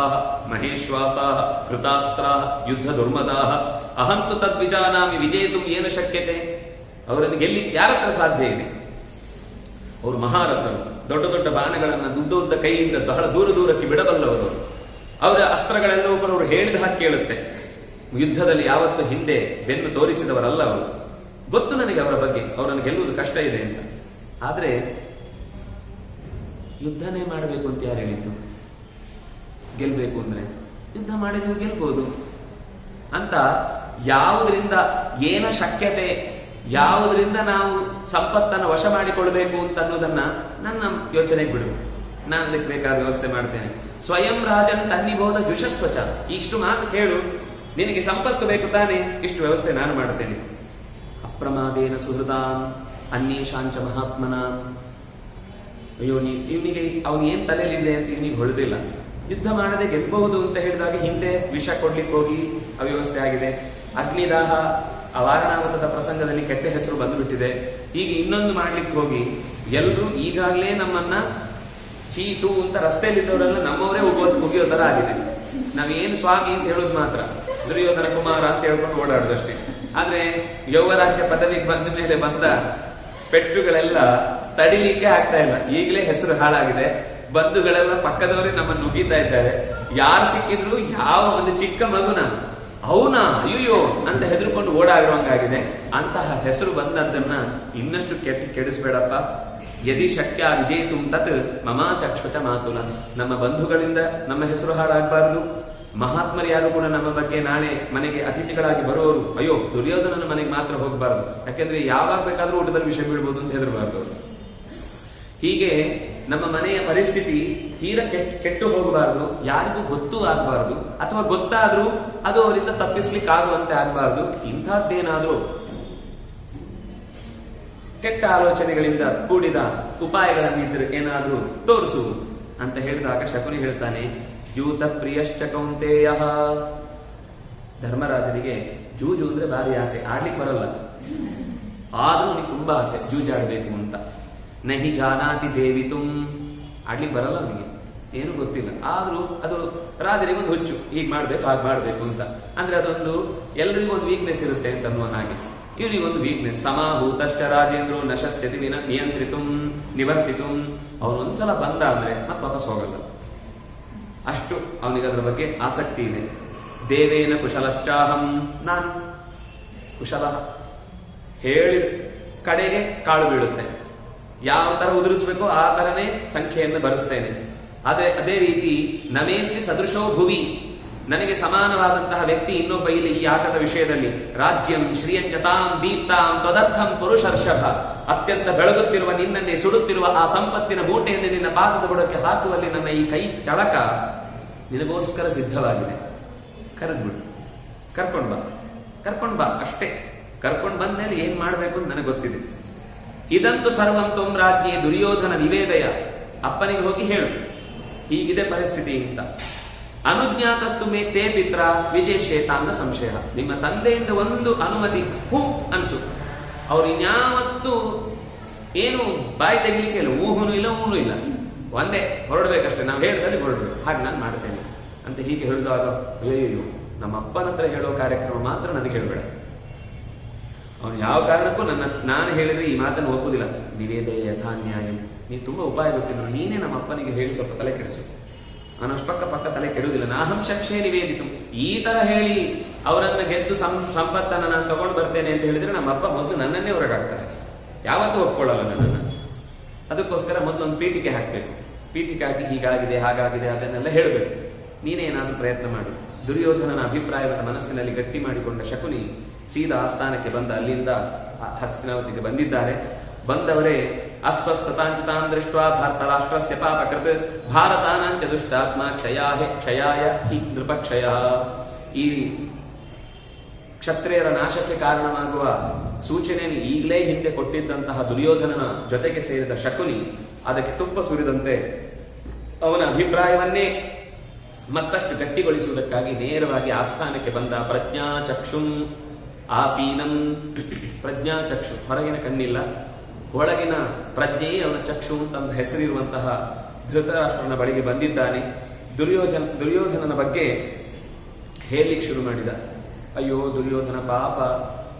ಮಹೇಶ್ವಾಸಾ ಕೃತಾಸ್ತ್ರ ಯುದ್ಧ ದುರ್ಮದಾ ಅಹಂತು ತದ್ವಿಜಾನಾಮಿ ವಿಜೇತು ಏನು ಶಕ್ಯತೆ. ಅವರನ್ನು ಗೆಲ್ಲಿಕ್ಕೆ ಯಾರ ಹತ್ರ ಸಾಧ್ಯ ಇದೆ? ಅವರು ಮಹಾರಥರು, ದೊಡ್ಡ ದೊಡ್ಡ ಬಾಣಗಳನ್ನ ಉದ್ದ ಕೈಯಿಂದ ಬಹಳ ದೂರಕ್ಕೆ ಬಿಡಬಲ್ಲವರು. ಅವರ ಅಸ್ತ್ರಗಳೆಲ್ಲವೂ ಕೂಡ ಅವರು ಹೇಳಿದ ಹಾಗೆ ಕೇಳುತ್ತೆ. ಯುದ್ಧದಲ್ಲಿ ಯಾವತ್ತೂ ಹಿಂದೆ ಬೆನ್ನು ತೋರಿಸಿದವರಲ್ಲ ಅವರು. ಗೊತ್ತು ನನಗೆ ಅವರ ಬಗ್ಗೆ, ಅವರನ್ನು ಗೆಲ್ಲುವುದು ಕಷ್ಟ ಇದೆ ಅಂತ. ಆದ್ರೆ ಯುದ್ಧನೇ ಮಾಡಬೇಕು ಅಂತ ಯಾರು ಹೇಳಿದ್ದು? ಗೆಲ್ಬೇಕು ಅಂದ್ರೆ ಯುದ್ಧ ಮಾಡಿದ್ರೆ ಗೆಲ್ಬಹುದು ಅಂತ ಯಾವುದರಿಂದ ಏನ ಶಕ್ಯತೆ, ಯಾವುದರಿಂದ ನಾವು ಸಂಪತ್ತನ್ನು ವಶ ಮಾಡಿಕೊಳ್ಬೇಕು ಅಂತ ಅನ್ನೋದನ್ನ ನನ್ನ ಯೋಚನೆಗೆ ಬಿಡು. ನಾನು ಅದಕ್ಕೆ ಬೇಕಾದ ವ್ಯವಸ್ಥೆ ಮಾಡ್ತೇನೆ. ಸ್ವಯಂ ರಾಜನ್ ತನ್ನಿಬೋಧ ಜುಷಸ್ವಚ. ಇಷ್ಟು ಮಾತು ಕೇಳು, ನಿನಗೆ ಸಂಪತ್ತು ಬೇಕು ತಾನೆ, ಇಷ್ಟು ವ್ಯವಸ್ಥೆ ನಾನು ಮಾಡ್ತೇನೆ. ಅಪ್ರಮಾದೇನ ಸುಹೃದಾಂ ಅನ್ಯೇಷಾಂಚ ಮಹಾತ್ಮನ. ಅಯ್ಯೋ, ಇವನಿಗೆ ಅವನು ಏನ್ ತಲೆಯಲ್ಲಿದೆ ಅಂತ ಇವನಿಗೆ ಹೊಳೆದಿಲ್ಲ. ಯುದ್ಧ ಮಾಡದೆ ಗೆಲ್ಲಬಹುದು ಅಂತ ಹೇಳಿದಾಗ ಹಿಂದೆ ವಿಷ ಕೊಡ್ಲಿಕ್ಕೆ ಹೋಗಿ ಅವ್ಯವಸ್ಥೆ ಆಗಿದೆ. ಅಗ್ನಿದಾಹ ಅವಾರಣಾವತದ ಪ್ರಸಂಗದಲ್ಲಿ ಕೆಟ್ಟ ಹೆಸರು ಬಂದುಬಿಟ್ಟಿದೆ. ಈಗ ಇನ್ನೊಂದು ಮಾಡ್ಲಿಕ್ಕೆ ಹೋಗಿ ಎಲ್ಲರೂ ಈಗಾಗಲೇ ನಮ್ಮನ್ನ ಚೀತು ಅಂತ ರಸ್ತೆಯಲ್ಲಿದ್ದವರೆಲ್ಲ ನಮ್ಮವರೇ ಉಗಿಯೋ ತರ ಆಗಿದೆ. ನಾವೇನು ಸ್ವಾಮಿ ಅಂತ ಹೇಳೋದು ಮಾತ್ರ, ದುರ್ಯೋಧನ ಕುಮಾರ ಅಂತ ಹೇಳ್ಕೊಂಡು ಓಡಾಡುದಷ್ಟೇ. ಆದ್ರೆ ಯೌವರಾಜ್ಯ ಪದವಿಗೆ ಬಂದ ಮೇಲೆ ಬಂದ ಪೆಟ್ಟುಗಳೆಲ್ಲ ತಡಿಲಿಕ್ಕೆ ಆಗ್ತಾ ಇಲ್ಲ. ಈಗಲೇ ಹೆಸರು ಹಾಳಾಗಿದೆ. ಬಂಧುಗಳೆಲ್ಲ ಪಕ್ಕದವರೇ ನಮ್ಮನ್ನು ನುಗ್ಗಿತಾ ಇದ್ದಾರೆ. ಯಾರು ಸಿಕ್ಕಿದ್ರು ಯಾವ ಒಂದು ಚಿಕ್ಕ ಮಗುನ ಅವನ ಅಯ್ಯೋ ಅಂತ ಹೆದರ್ಕೊಂಡು ಓಡಾಗಿರುವಂಗಾಗಿದೆ. ಅಂತಹ ಹೆಸರು ಬಂದದ್ದನ್ನ ಇನ್ನಷ್ಟು ಕೆಡಿಸ್ಬೇಡಪ್ಪ. ಯದಿ ಶಕ್ಯ ವಿಜೇತು ತತ್ ಮಮಾ ಚಕ್ಷುಚ ಮಾತುಲ. ನಮ್ಮ ಬಂಧುಗಳಿಂದ ನಮ್ಮ ಹೆಸರು ಹಾಳಾಗಬಾರದು, ಮಹಾತ್ಮರು ಯಾರು ಕೂಡ ನಮ್ಮ ಬಗ್ಗೆ ನಾಳೆ ಮನೆಗೆ ಅತಿಥಿಗಳಾಗಿ ಬರುವವರು ಅಯ್ಯೋ ದುರ್ಯೋಧನನ ಮನೆಗೆ ಮಾತ್ರ ಹೋಗಬಾರದು, ಯಾಕೆಂದ್ರೆ ಯಾವಾಗ ಬೇಕಾದ್ರೂ ಊಟದಲ್ಲಿ ವಿಷಯ ಬೀಳ್ಬೋದು ಅಂತ ಹೆದರಬಾರ್ದು. ಹೀಗೆ ನಮ್ಮ ಮನೆಯ ಪರಿಸ್ಥಿತಿ ತೀರಾ ಕೆಟ್ಟು ಹೋಗಬಾರದು, ಯಾರಿಗೂ ಗೊತ್ತೂ ಆಗಬಾರದು, ಅಥವಾ ಗೊತ್ತಾದ್ರೂ ಅದು ಅವರಿಂದ ತಪ್ಪಿಸ್ಲಿಕ್ಕೆ ಆಗುವಂತೆ ಆಗಬಾರದು. ಇಂಥದ್ದೇನಾದ್ರೂ ಕೆಟ್ಟ ಆಲೋಚನೆಗಳಿಂದ ಕೂಡಿದ ಉಪಾಯಗಳನ್ನಿದ್ರೆ ಏನಾದ್ರೂ ತೋರಿಸು ಅಂತ ಹೇಳಿದಾಗ ಶಕುನಿ ಹೇಳ್ತಾನೆ, ಯೂತ ಪ್ರಿಯಶ್ಚ ಕೌಂತೆಯ. ಧರ್ಮರಾಜನಿಗೆ ಜೂಜು ಅಂದ್ರೆ ಭಾರಿ ಆಸೆ, ಆಡ್ಲಿಕ್ಕೆ ಬರಲ್ಲ, ಆದ್ರೂ ಅವನಿಗೆ ತುಂಬಾ ಆಸೆ ಜೂಜಾಡ್ಬೇಕು ಅಂತ. ನಹಿ ಜಾನಾತಿ ದೇವಿತುಂ, ಆಡ್ಲಿಕ್ಕೆ ಬರಲ್ಲ ಅವನಿಗೆ, ಏನು ಗೊತ್ತಿಲ್ಲ, ಆದ್ರೂ ಅದು ರಾಜರಿಗೆ ಒಂದು ಹುಚ್ಚು, ಹೀಗೆ ಮಾಡ್ಬೇಕು ಹಾಗೆ ಮಾಡ್ಬೇಕು ಅಂತ. ಅಂದ್ರೆ ಅದೊಂದು ಎಲ್ರಿಗೂ ಒಂದು ವೀಕ್ನೆಸ್ ಇರುತ್ತೆ ಅಂತ ಅನ್ನುವ ಹಾಗೆ ಇವನಿಗೊಂದು ವೀಕ್ನೆಸ್. ಸಮಾಭೂತಶ್ಚ ರಾಜೇಂದ್ರ ನಶಸ್ಯತಿ ನಿಯಂತ್ರಿತುಂ ನಿವರ್ತಿತುಂ. ಅವನು ಒಂದ್ಸಲ ಬಂದ ಅಂದ್ರೆ ಮತ್ತೆ ವಾಪಸ್ ಹೋಗಲ್ಲ, ಅಷ್ಟು ಅವನಿಗೆ ಅದರ ಬಗ್ಗೆ ಆಸಕ್ತಿ ಇದೆ. ದೇವೇನ ಕುಶಲಶ್ಚಾಹಂ, ನಾನು ಕುಶಲ, ಹೇಳಿದ ಕಡೆಗೆ ಕಾಳು ಬೀಳುತ್ತೆ, ಯಾವ ತರ ಉದುರಿಸ್ಬೇಕೋ ಆ ತರನೇ ಸಂಖ್ಯೆಯನ್ನು ಬರೆಸ್ತೇನೆ. ಅದೇ ರೀತಿ ನಮೇಸ್ತಿ ಸದೃಶೋ ಭುವಿ, ನನಗೆ ಸಮಾನವಾದಂತಹ ವ್ಯಕ್ತಿ ಇನ್ನೊಬ್ಬ ಇಲ್ಲಿ ಈ ಆಟದ ವಿಷಯದಲ್ಲಿ. ರಾಜ್ಯಂ ಶ್ರಿಯಂಚತಾಂ ದೀಪ್ತಾಂ ತ್ವದರ್ಥಂ ಪುರುಷರ್ಷಭ, ಅತ್ಯಂತ ಬೆಳಗುತ್ತಿರುವ ನಿನ್ನನ್ನೇ ಸುಡುತ್ತಿರುವ ಆ ಸಂಪತ್ತಿನ ಮೂಟೆಯನ್ನು ನಿನ್ನ ಪಾದದ ಬುಡಕ್ಕೆ ಹಾಕುವಲ್ಲಿ ನನ್ನ ಈ ಕೈ ಚಳಕ ನಿನಗೋಸ್ಕರ ಸಿದ್ಧವಾಗಿದೆ. ಕರೆದ್ಬಿಡು, ಕರ್ಕೊಂಡ್ ಬಾ ಅಷ್ಟೇ. ಕರ್ಕೊಂಡ್ ಬಂದ್ಮೇಲೆ ಏನ್ ಮಾಡ್ಬೇಕು ಅಂತ ನನಗೆ ಗೊತ್ತಿದೆ. ಇದಂತೂ ಸರ್ವಂ ತ್ವಂ ರಾಜ್ಞಿ ದುರ್ಯೋಧನ ನಿವೇದಯ, ಅಪ್ಪನಿಗೆ ಹೋಗಿ ಹೇಳು ಹೀಗಿದೆ ಪರಿಸ್ಥಿತಿ ಅಂತ. ಅನುಜ್ಞಾತಸ್ತು ಮೇ ತೇ ಪಿತ್ರ ವಿಜಯಶೇತಾಂಗ ಸಂಶಯ, ನಿಮ್ಮ ತಂದೆಯಿಂದ ಒಂದು ಅನುಮತಿ ಹೂ ಅನ್ಸು. ಅವ್ರು ಇನ್ಯಾವತ್ತೂ ಏನು ಬಾಯಿ ತೆಗಿಲಿಕ್ಕೆ ಇಲ್ಲ, ಊಹೂನು ಇಲ್ಲ ಊನು ಇಲ್ಲ, ಒಂದೇ ಹೊರಡ್ಬೇಕಷ್ಟೇ, ನಾವು ಹೇಳಿದಲ್ಲಿ ಹೊರಡ್ಬೇಕು, ಹಾಗೆ ನಾನು ಮಾಡ್ತೇನೆ ಅಂತ ಹೀಗೆ ಹೇಳಿದಾಗ, ಅಯ್ಯೋ ನಮ್ಮ ಅಪ್ಪನ ಹತ್ರ ಹೇಳೋ ಕಾರ್ಯಕ್ರಮ ಮಾತ್ರ ನನಗೆ ಹೇಳಬೇಡ, ಅವನು ಯಾವ ಕಾರಣಕ್ಕೂ ನಾನು ಹೇಳಿದ್ರೆ ಈ ಮಾತನ್ನು ಒಪ್ಪುದಿಲ್ಲ. ನಿವೇದಯ ಯಥಾನ್ಯಾಯಂ, ನೀನು ತುಂಬಾ ಉಪಾಯ ಗೊತ್ತಿಲ್ಲ, ನೀನೇ ನಮ್ಮ ಅಪ್ಪನಿಗೆ ಹೇಳಿ ಸ್ವಲ್ಪ ತಲೆ ಕೆಡಿಸು. ನಾನು ಅಷ್ಟು ಪಕ್ಕ ತಲೆ ಕೆಡುವುದಿಲ್ಲ. ನಾಹಂ ಶಕ್ಷೇ ನಿವೇದಿತು, ಈ ತರ ಹೇಳಿ ಅವರನ್ನ ಗೆದ್ದು ಸಂಪತ್ತನ್ನ ನಾನು ತಗೊಂಡು ಬರ್ತೇನೆ ಅಂತ ಹೇಳಿದ್ರೆ ನಮ್ಮ ಅಪ್ಪ ಮೊದಲು ನನ್ನನ್ನೇ ಹೊರಗಾಗ್ತಾರೆ, ಯಾವತ್ತೂ ಒಪ್ಕೊಳ್ಳಲ್ಲ ನನ್ನನ್ನು. ಅದಕ್ಕೋಸ್ಕರ ಮೊದಲು ಒಂದು ಪೀಠಿಕೆ ಹಾಕಬೇಕು, ಪೀಠಿಕೆ ಹಾಕಿ ಹೀಗಾಗಿದೆ ಹಾಗಾಗಿದೆ ಅದನ್ನೆಲ್ಲ ಹೇಳಬೇಕು, ನೀನೇನಾದ್ರೂ ಪ್ರಯತ್ನ ಮಾಡು. ದುರ್ಯೋಧನನ ಅಭಿಪ್ರಾಯವನ್ನು ಮನಸ್ಸಿನಲ್ಲಿ ಗಟ್ಟಿ ಮಾಡಿಕೊಂಡ ಶಕುನಿ ಸೀದಾ ಆಸ್ಥಾನಕ್ಕೆ ಬಂದ, ಅಲ್ಲಿಂದ ಹಸ್ತಿನಾವತಿಗೆ ಬಂದಿದ್ದಾರೆ. ಬಂದವರೇ ಅಸ್ವಸ್ಥತಾಂಚಿತಾಂ ದೃಷ್ಟ್ವಾ ಧಾರ್ತರಾಷ್ಟ್ರಸ್ಯ ಪಾಪಕೃತ್ ಭಾರತಾನಾಂಚ ದುಷ್ಟಾತ್ಮ ಕ್ಷಯಾಯ ಹಿ ನೃಪಕ್ಷಯ. ಈ ಕ್ಷತ್ರಿಯರ ನಾಶಕ್ಕೆ ಕಾರಣವಾಗುವ ಸೂಚನೆಯನ್ನು ಈಗಲೇ ಹಿಂದೆ ಕೊಟ್ಟಿದ್ದಂತಹ ದುರ್ಯೋಧನನ ಜೊತೆಗೆ ಸೇರಿದ ಶಕುನಿ ಅದಕ್ಕೆ ತುಪ್ಪ ಸುರಿದಂತೆ ಅವನ ಅಭಿಪ್ರಾಯವನ್ನೇ ಮತ್ತಷ್ಟು ಗಟ್ಟಿಗೊಳಿಸುವುದಕ್ಕಾಗಿ ನೇರವಾಗಿ ಆಸ್ಥಾನಕ್ಕೆ ಬಂದ. ಪ್ರಜ್ಞಾಚಕ್ಷುಂ ಆಸೀನಂ, ಪ್ರಜ್ಞಾಚಕ್ಷು ಹೊರಗಿನ ಕಣ್ಣಿಲ್ಲ, ಒಳಗಿನ ಪ್ರಜ್ಞೆಯೇ ಅವನ ಚಕ್ಷು ಅಂತ ಹೆಸರಿರುವಂತಹ ಧೃತರಾಷ್ಟ್ರನ ಬಳಿಗೆ ಬಂದಿದ್ದಾನೆ. ದುರ್ಯೋಧನನ ಬಗ್ಗೆ ಹೇಳಲಿಕ್ಕೆ ಶುರು ಮಾಡಿದ. ಅಯ್ಯೋ ದುರ್ಯೋಧನ ಪಾಪ,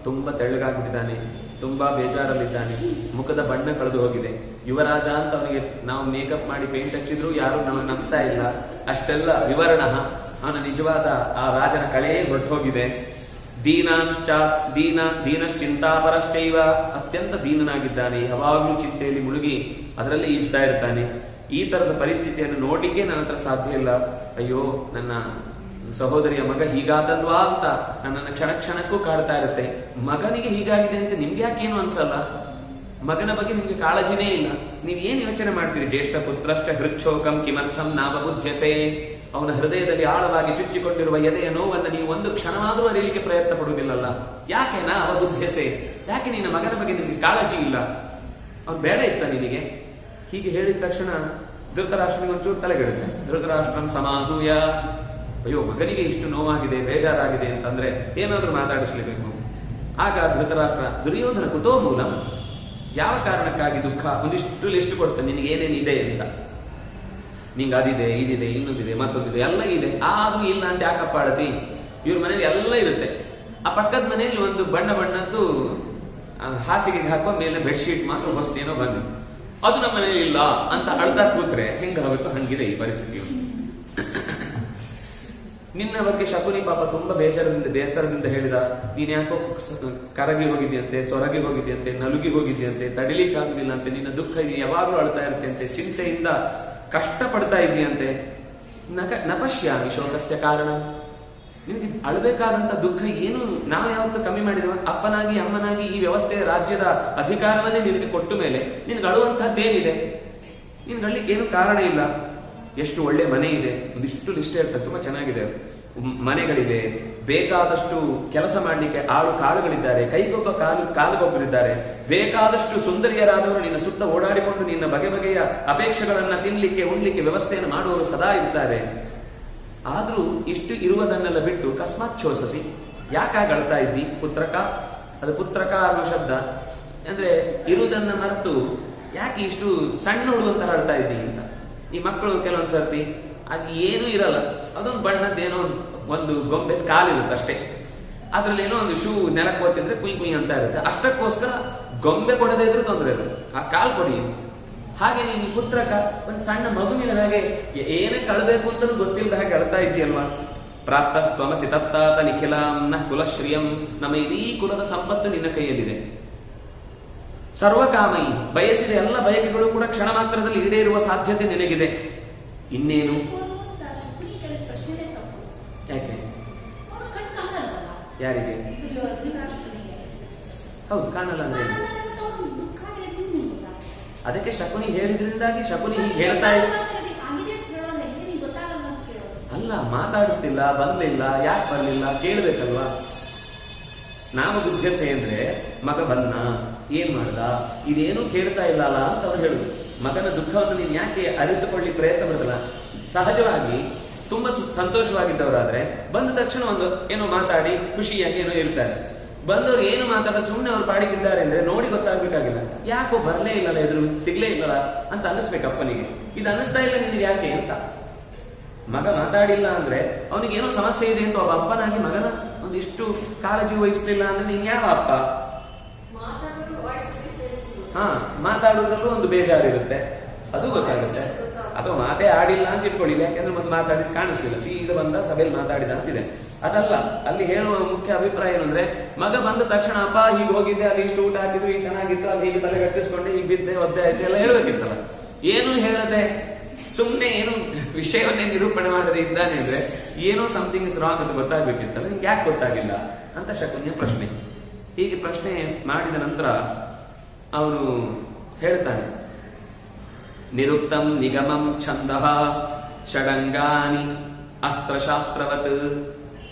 ತುಂಬಾ ತೆಳ್ಳಗಾಗ್ಬಿಟ್ಟಿದ್ದಾನೆ, ತುಂಬಾ ಬೇಜಾರಲ್ಲಿದ್ದಾನೆ, ಮುಖದ ಬಣ್ಣ ಕಳೆದು ಹೋಗಿದೆ, ಯುವರಾಜ ಅಂತ ಅವನಿಗೆ ನಾವು ಮೇಕಪ್ ಮಾಡಿ ಪೇಂಟ್ ಹಚ್ಚಿದ್ರು ಯಾರು ನಂಬ್ತಾ ಇಲ್ಲ, ಅಷ್ಟೆಲ್ಲ ವಿವರಣ. ಅವನ ನಿಜವಾದ ಆ ರಾಜನ ಕಳೆಯೇ ಹೊರಟು ಹೋಗಿದೆ. ದೀನಶ್ಚಿಂತಾಪರಶ್ಚೈವ, ಅತ್ಯಂತ ದೀನನಾಗಿದ್ದಾನೆ, ಯಾವಾಗಲೂ ಚಿಂತೆಯಲ್ಲಿ ಮುಳುಗಿ ಅದರಲ್ಲಿ ಈಜ್ತಾ ಇರ್ತಾನೆ. ಈ ತರದ ಪರಿಸ್ಥಿತಿಯನ್ನು ನೋಡ್ಲಿಕ್ಕೆ ನನ್ನ ಹತ್ರ ಸಾಧ್ಯ ಇಲ್ಲ. ಅಯ್ಯೋ ನನ್ನ ಸಹೋದರಿಯ ಮಗ ಹೀಗಾದಲ್ವಾ ಅಂತ ನನ್ನನ್ನು ಕ್ಷಣ ಕ್ಷಣಕ್ಕೂ ಕಾಡ್ತಾ ಇರುತ್ತೆ. ಮಗನಿಗೆ ಹೀಗಾಗಿದೆ ಅಂತ ನಿಮ್ಗೆ ಯಾಕೇನು ಅನ್ಸಲ್ಲ? ಮಗನ ಬಗ್ಗೆ ನಿಮ್ಗೆ ಕಾಳಜಿನೇ ಇಲ್ಲ, ನೀವ್ ಏನ್ ಯೋಚನೆ ಮಾಡ್ತೀರಿ? ಜ್ಯೇಷ್ಠ ಪುತ್ರಶ್ಚ ಹೃಚ್ಛೋಕಂ ಕಿಮರ್ಥಂ ನಾವಬುಧ್ಯಸೆ, ಅವನ ಹೃದಯದಲ್ಲಿ ಆಳವಾಗಿ ಚುಚ್ಚಿಕೊಂಡಿರುವ ಎದೆಯ ನೋವನ್ನು ನೀವು ಒಂದು ಕ್ಷಣವಾದರೂ ಅರಿಯಲಿಕ್ಕೆ ಪ್ರಯತ್ನ ಪಡುವುದಿಲ್ಲಲ್ಲ. ಯಾಕೆ ಅವಬುಧ್ಯಸೆ? ಯಾಕೆ ನಿನ್ನ ಮಗನ ಬಗ್ಗೆ ನಿಮಗೆ ಕಾಳಜಿ ಇಲ್ಲ? ಅವ್ನು ಬೇಡ ಇತ್ತ ನಿನಗೆ? ಹೀಗೆ ಹೇಳಿದ ತಕ್ಷಣ ಧೃತರಾಷ್ಟ್ರನಿಗೆ ಒಂಚೂರು ತಲೆಗೆಡುತ್ತೆ. ಧೃತರಾಷ್ಟ್ರಂ ಸಮಾಧೂಯ, ಅಯ್ಯೋ ಮಗನಿಗೆ ಇಷ್ಟು ನೋವಾಗಿದೆ, ಬೇಜಾರಾಗಿದೆ ಅಂತಂದ್ರೆ ಏನಾದ್ರೂ ಮಾತಾಡಿಸ್ಲೇಬೇಕು. ಆಗ ಧೃತರಾಷ್ಟ್ರ, ದುರ್ಯೋಧನ ಕುತೋ ಮೂಲಂ, ಯಾವ ಕಾರಣಕ್ಕಾಗಿ ದುಃಖ? ಒಂದಿಷ್ಟು ಲಿಸ್ಟ್ ಕೊಡ್ತಾನೆ, ನಿನಗೆ ಏನೇನಿದೆ ಅಂತ. ನಿಂಗೆ ಅದಿದೆ, ಇದಿದೆ, ಇನ್ನೊಂದಿದೆ, ಮತ್ತೊಂದಿದೆ, ಎಲ್ಲ ಇದೆ, ಆದ್ರೂ ಇಲ್ಲ ಅಂತ ಯಾಕಪ್ಪ ಆಡತಿ? ಇವ್ರ ಮನೇಲಿ ಎಲ್ಲ ಇರುತ್ತೆ. ಆ ಪಕ್ಕದ ಮನೆಯಲ್ಲಿ ಒಂದು ಬಣ್ಣದ್ದು ಹಾಸಿಗೆಗೆ ಹಾಕುವ ಮೇಲೆ ಬೆಡ್ಶೀಟ್ ಮಾತ್ರ ಹೊಸ್ತೇನೋ ಬಂದಿದೆ, ಅದು ನಮ್ಮ ಮನೇಲಿ ಇಲ್ಲ ಅಂತ ಅಳ್ತಾ ಕೂತ್ರೆ ಹೆಂಗಾಗುತ್ತೋ ಹಂಗಿದೆ ಈ ಪರಿಸ್ಥಿತಿ. ನಿನ್ನ ಬಗ್ಗೆ ಶಕುನಿ ಪಾಪ ತುಂಬಾ ಬೇಸರದಿಂದ ಹೇಳಿದ. ನೀನ್ ಯಾಕೋ ಕರಗಿ ಹೋಗಿದ್ಯಂತೆ, ಸೊರಗಿ ಹೋಗಿದ್ಯಂತೆ, ನಲುಗಿ ಹೋಗಿದ್ಯಂತೆ, ತಡಿಲಿಕ್ಕಾಗುದಿಲ್ಲ ಅಂತೆ, ನಿನ್ನ ದುಃಖ ಯಾವಾಗಲೂ ಅಳ್ತಾ ಇರ್ತಂತೆ, ಚಿಂತೆಯಿಂದ ಕಷ್ಟ ಪಡ್ತಾ ಇದೆಯಂತೆ. ನ ಪಶ್ಯಾಮಿ ಶೋಕಸ್ಯ ಕಾರಣ. ನಿನಗೆ ಅಳಬೇಕಾದಂತ ದುಃಖ ಏನು ನಾವು ಯಾವತ್ತು ಕಮ್ಮಿ ಮಾಡಿದೇವ? ಅಪ್ಪನಾಗಿ ಅಮ್ಮನಾಗಿ ಈ ವ್ಯವಸ್ಥೆಯ ರಾಜ್ಯದ ಅಧಿಕಾರವನ್ನೇ ನಿನಗೆ ಕೊಟ್ಟ ಮೇಲೆ ನಿನಗೆ ಅಳುವಂತಹದ್ದೇನಿದೆ? ನಿನ್ಗೆ ಅಳ್ಲಿಕ್ಕೆ ಏನು ಕಾರಣ ಇಲ್ಲ. ಎಷ್ಟು ಒಳ್ಳೆ ಮನೆ ಇದೆ, ಒಂದಿಷ್ಟು ಲಿಸ್ಟ್ ಇರ್ತದೆ, ತುಂಬಾ ಚೆನ್ನಾಗಿದೆ, ಮನೆಗಳಿವೆ, ಬೇಕಾದಷ್ಟು ಕೆಲಸ ಮಾಡ್ಲಿಕ್ಕೆ ಕಾಳುಗಳಿದ್ದಾರೆ, ಕೈಗೊಬ್ಬ ಕಾಲುಗೊಬ್ಬರಿದ್ದಾರೆ, ಬೇಕಾದಷ್ಟು ಸುಂದರಿಯರಾದವರು ನಿನ್ನ ಸುತ್ತ ಓಡಾಡಿಕೊಂಡು ನಿನ್ನ ಬಗೆ ಬಗೆಯ ಅಪೇಕ್ಷೆಗಳನ್ನ ತಿನ್ಲಿಕ್ಕೆ ಉಣ್ಲಿಕ್ಕೆ ವ್ಯವಸ್ಥೆಯನ್ನು ಮಾಡುವವರು ಸದಾ ಇರ್ತಾರೆ. ಆದ್ರೂ ಇಷ್ಟು ಇರುವುದನ್ನೆಲ್ಲ ಬಿಟ್ಟು ಕಸ್ಮಾತ್ ಛೋಸಸಿ, ಯಾಕಾಗ ಅಳ್ತಾ ಇದ್ದಿ? ಪುತ್ರಕ, ಅದು ಪುತ್ರಕ ಅನ್ನೋ ಶಬ್ದ ಅಂದ್ರೆ ಇರುವುದನ್ನ ಮರೆತು ಯಾಕೆ ಇಷ್ಟು ಸಣ್ಣ ಹುಡುಗಂತರ ಅಳ್ತಾ ಇದ್ದಿ ಅಂತ. ಈ ಮಕ್ಕಳು ಕೆಲವೊಂದ್ ಸರ್ತಿ ಅದು ಏನೂ ಇರಲ್ಲ, ಅದೊಂದು ಬಣ್ಣದ್ದೇನೋ ಒಂದು ಗೊಂಬೆ ಕಾಲಿರುತ್ತೆ ಅಷ್ಟೇ, ಅದ್ರಲ್ಲಿ ಏನೋ ಒಂದು ಶೂ ನೆಲಕ್ಕೆ ಓದ್ತಿದ್ರೆ ಕುಯ್ ಕುಯ್ ಅಂತ ಇರುತ್ತೆ. ಅಷ್ಟಕ್ಕೋಸ್ಕರ ಗೊಂಬೆ ಕೊಡದೇ ಇದ್ರೂ ತೊಂದರೆ ಇಲ್ಲ, ಆ ಕಾಲ್ ಕೊಡಿ. ಹಾಗೆ ನೀನು ಪುತ್ರಕ ಒಂದು ಸಣ್ಣ ಮಗುವಿನ ಹಾಗೆ ಏನೇ ಕಳಬೇಕು ಅಂತಲೂ ಗೊತ್ತಿಲ್ಲದ ಹಾಗೆ ಅಳ್ತಾ ಇದ್ದೀಯಲ್ವಾ? ಪ್ರಾಪ್ತಸ್ತ್ವಮಸಿ ತತ್ತಾತ ನಿಖಿಲಾಂ ನ ಕುಲಶ್ರಿಯಂ, ನಮ್ಮ ಇಡೀ ಕುಲದ ಸಂಪತ್ತು ನಿನ್ನ ಕೈಯಲ್ಲಿದೆ. ಸರ್ವಕಾಮೈ, ಬಯಸಿದ ಎಲ್ಲ ಬಯಕೆಗಳು ಕೂಡ ಕ್ಷಣ ಮಾತ್ರದಲ್ಲಿ ಈಡೇರುವ ಸಾಧ್ಯತೆ ನಿನಗಿದೆ. ಇನ್ನೇನು? ಯಾಕೆ? ಯಾರಿಗೆ? ಹೌದು, ಕಾಣಲ್ಲ ಅಂದ್ರೆ ಅದಕ್ಕೆ ಶಕುನಿ ಹೇಳಿದ್ರಿಂದಾಗಿ ಶಕುನಿ ಹೀಗೆ ಹೇಳ್ತಾ ಅಲ್ಲ, ಮಾತಾಡಿಸ್ತಿಲ್ಲ, ಬರ್ಲಿಲ್ಲ, ಯಾಕೆ ಬರ್ಲಿಲ್ಲ ಕೇಳ್ಬೇಕಲ್ವಾ? ನಾವು ದುರ್ಜಸೆ ಅಂದ್ರೆ ಮಗ ಬನ್ನ, ಏನ್ ಮಾಡ್ದ, ಇದೇನು ಕೇಳ್ತಾ ಇಲ್ಲ ಅಲ್ಲ ಅಂತ ಅವ್ರು ಹೇಳುದು. ಮಗನ ದುಃಖವನ್ನು ನೀನ್ ಯಾಕೆ ಅರಿತುಕೊಳ್ಳಿ ಪ್ರಯತ್ನ ಬರ್ತಲ್ಲ. ಸಹಜವಾಗಿ ತುಂಬಾ ಸಂತೋಷವಾಗಿದ್ದವರಾದ್ರೆ ಬಂದ ತಕ್ಷಣ ಒಂದು ಏನೋ ಮಾತಾಡಿ ಖುಷಿಯಾಗಿ ಏನೋ ಇರ್ತಾರೆ. ಬಂದವ್ರು ಏನು ಮಾತಾಡೋದು ಸುಮ್ಮನೆ ಅವ್ರು ಪಾಡಿಗಿದ್ದಾರೆ ಅಂದ್ರೆ ನೋಡಿ ಗೊತ್ತಾಗ್ಬೇಕಾಗಿಲ್ಲ, ಯಾಕೋ ಬರ್ಲೇ ಇಲ್ಲಲ್ಲ, ಎದುರು ಸಿಗ್ಲೇ ಇಲ್ಲಲ್ಲ ಅಂತ ಅನ್ನಿಸ್ಬೇಕು ಅಪ್ಪನಿಗೆ. ಇದು ಅನ್ನಿಸ್ತಾ ಇಲ್ಲ ನಿನ್ಗೆ ಯಾಕೆ ಅಂತ. ಮಗ ಮಾತಾಡಿಲ್ಲ ಅಂದ್ರೆ ಅವನಿಗೆ ಏನೋ ಸಮಸ್ಯೆ ಇದೆ ಅಂತ ಒಬ್ಬ ಅಪ್ಪನಾಗಿ ಮಗನ ಒಂದಿಷ್ಟು ಕಾಳಜಿ ವಹಿಸ್ಲಿಲ್ಲ ಅಂದ್ರೆ ನೀನ್ ಯಾವ ಅಪ್ಪ? ಮಾತಾಡೋದ್ರಲ್ಲೂ ಒಂದು ಬೇಜಾರಿರುತ್ತೆ, ಅದು ಗೊತ್ತಾಗುತ್ತೆ. ಅಥವಾ ಮಾತೇ ಆಡಿಲ್ಲ ಅಂತ ಇಟ್ಕೊಳ್ಳಿ, ಯಾಕೆಂದ್ರೆ ಮತ್ತೆ ಮಾತಾಡಿದ್ ಕಾಣಿಸ್ಲಿಲ್ಲ, ಸೀದಾ ಬಂದ ಸಭೆಯಲ್ಲಿ ಮಾತಾಡಿದ ಅಂತಿದೆ. ಅದಲ್ಲ, ಅಲ್ಲಿ ಹೇಳುವ ಮುಖ್ಯ ಅಭಿಪ್ರಾಯ ಏನು ಅಂದ್ರೆ, ಮಗ ಬಂದ ತಕ್ಷಣ ಅಪ್ಪ ಹೀಗೆ ಹೋಗಿದ್ದೆ, ಅಲ್ಲಿ ಇಷ್ಟು ಊಟ ಹಾಕಿದ್ರು, ಈಗ ಚೆನ್ನಾಗಿತ್ತು, ಅಲ್ಲಿ ಹೀಗೆ ತಲೆ ಗಟ್ಟಿಸ್ಕೊಂಡೆ, ಈಗ ಬಿದ್ದೆ, ಒದ್ದೆ ಆಯ್ತು ಎಲ್ಲ ಹೇಳ್ಬೇಕಿತ್ತಲ್ಲ. ಏನು ಹೇಳದೆ ಸುಮ್ನೆ ಏನು ವಿಷಯವನ್ನೇ ನಿರೂಪಣೆ ಮಾಡದೆ ಇದ್ದಾನೆ ಅಂದ್ರೆ ಏನೋ ಸಮಥಿಂಗ್ ಇಸ್ ರಾಂಗ್ ಅಂತ ಗೊತ್ತಾಗ್ಬೇಕಿತ್ತಲ್ಲ, ನಿಮ್ಗೆ ಯಾಕೆ ಗೊತ್ತಾಗಿಲ್ಲ ಅಂತ ಶಕುನಿಯ ಪ್ರಶ್ನೆ. ಹೀಗೆ ಪ್ರಶ್ನೆ ಮಾಡಿದ ನಂತರ ಅವನು ಹೇಳ್ತಾನೆ, ನಿರುಕ್ತಂ ನಿಗಮಂ ಛಂದಃ ಷಡಂಗಾನಿ ಅಸ್ತ್ರಶಾಸ್ತ್ರವತ್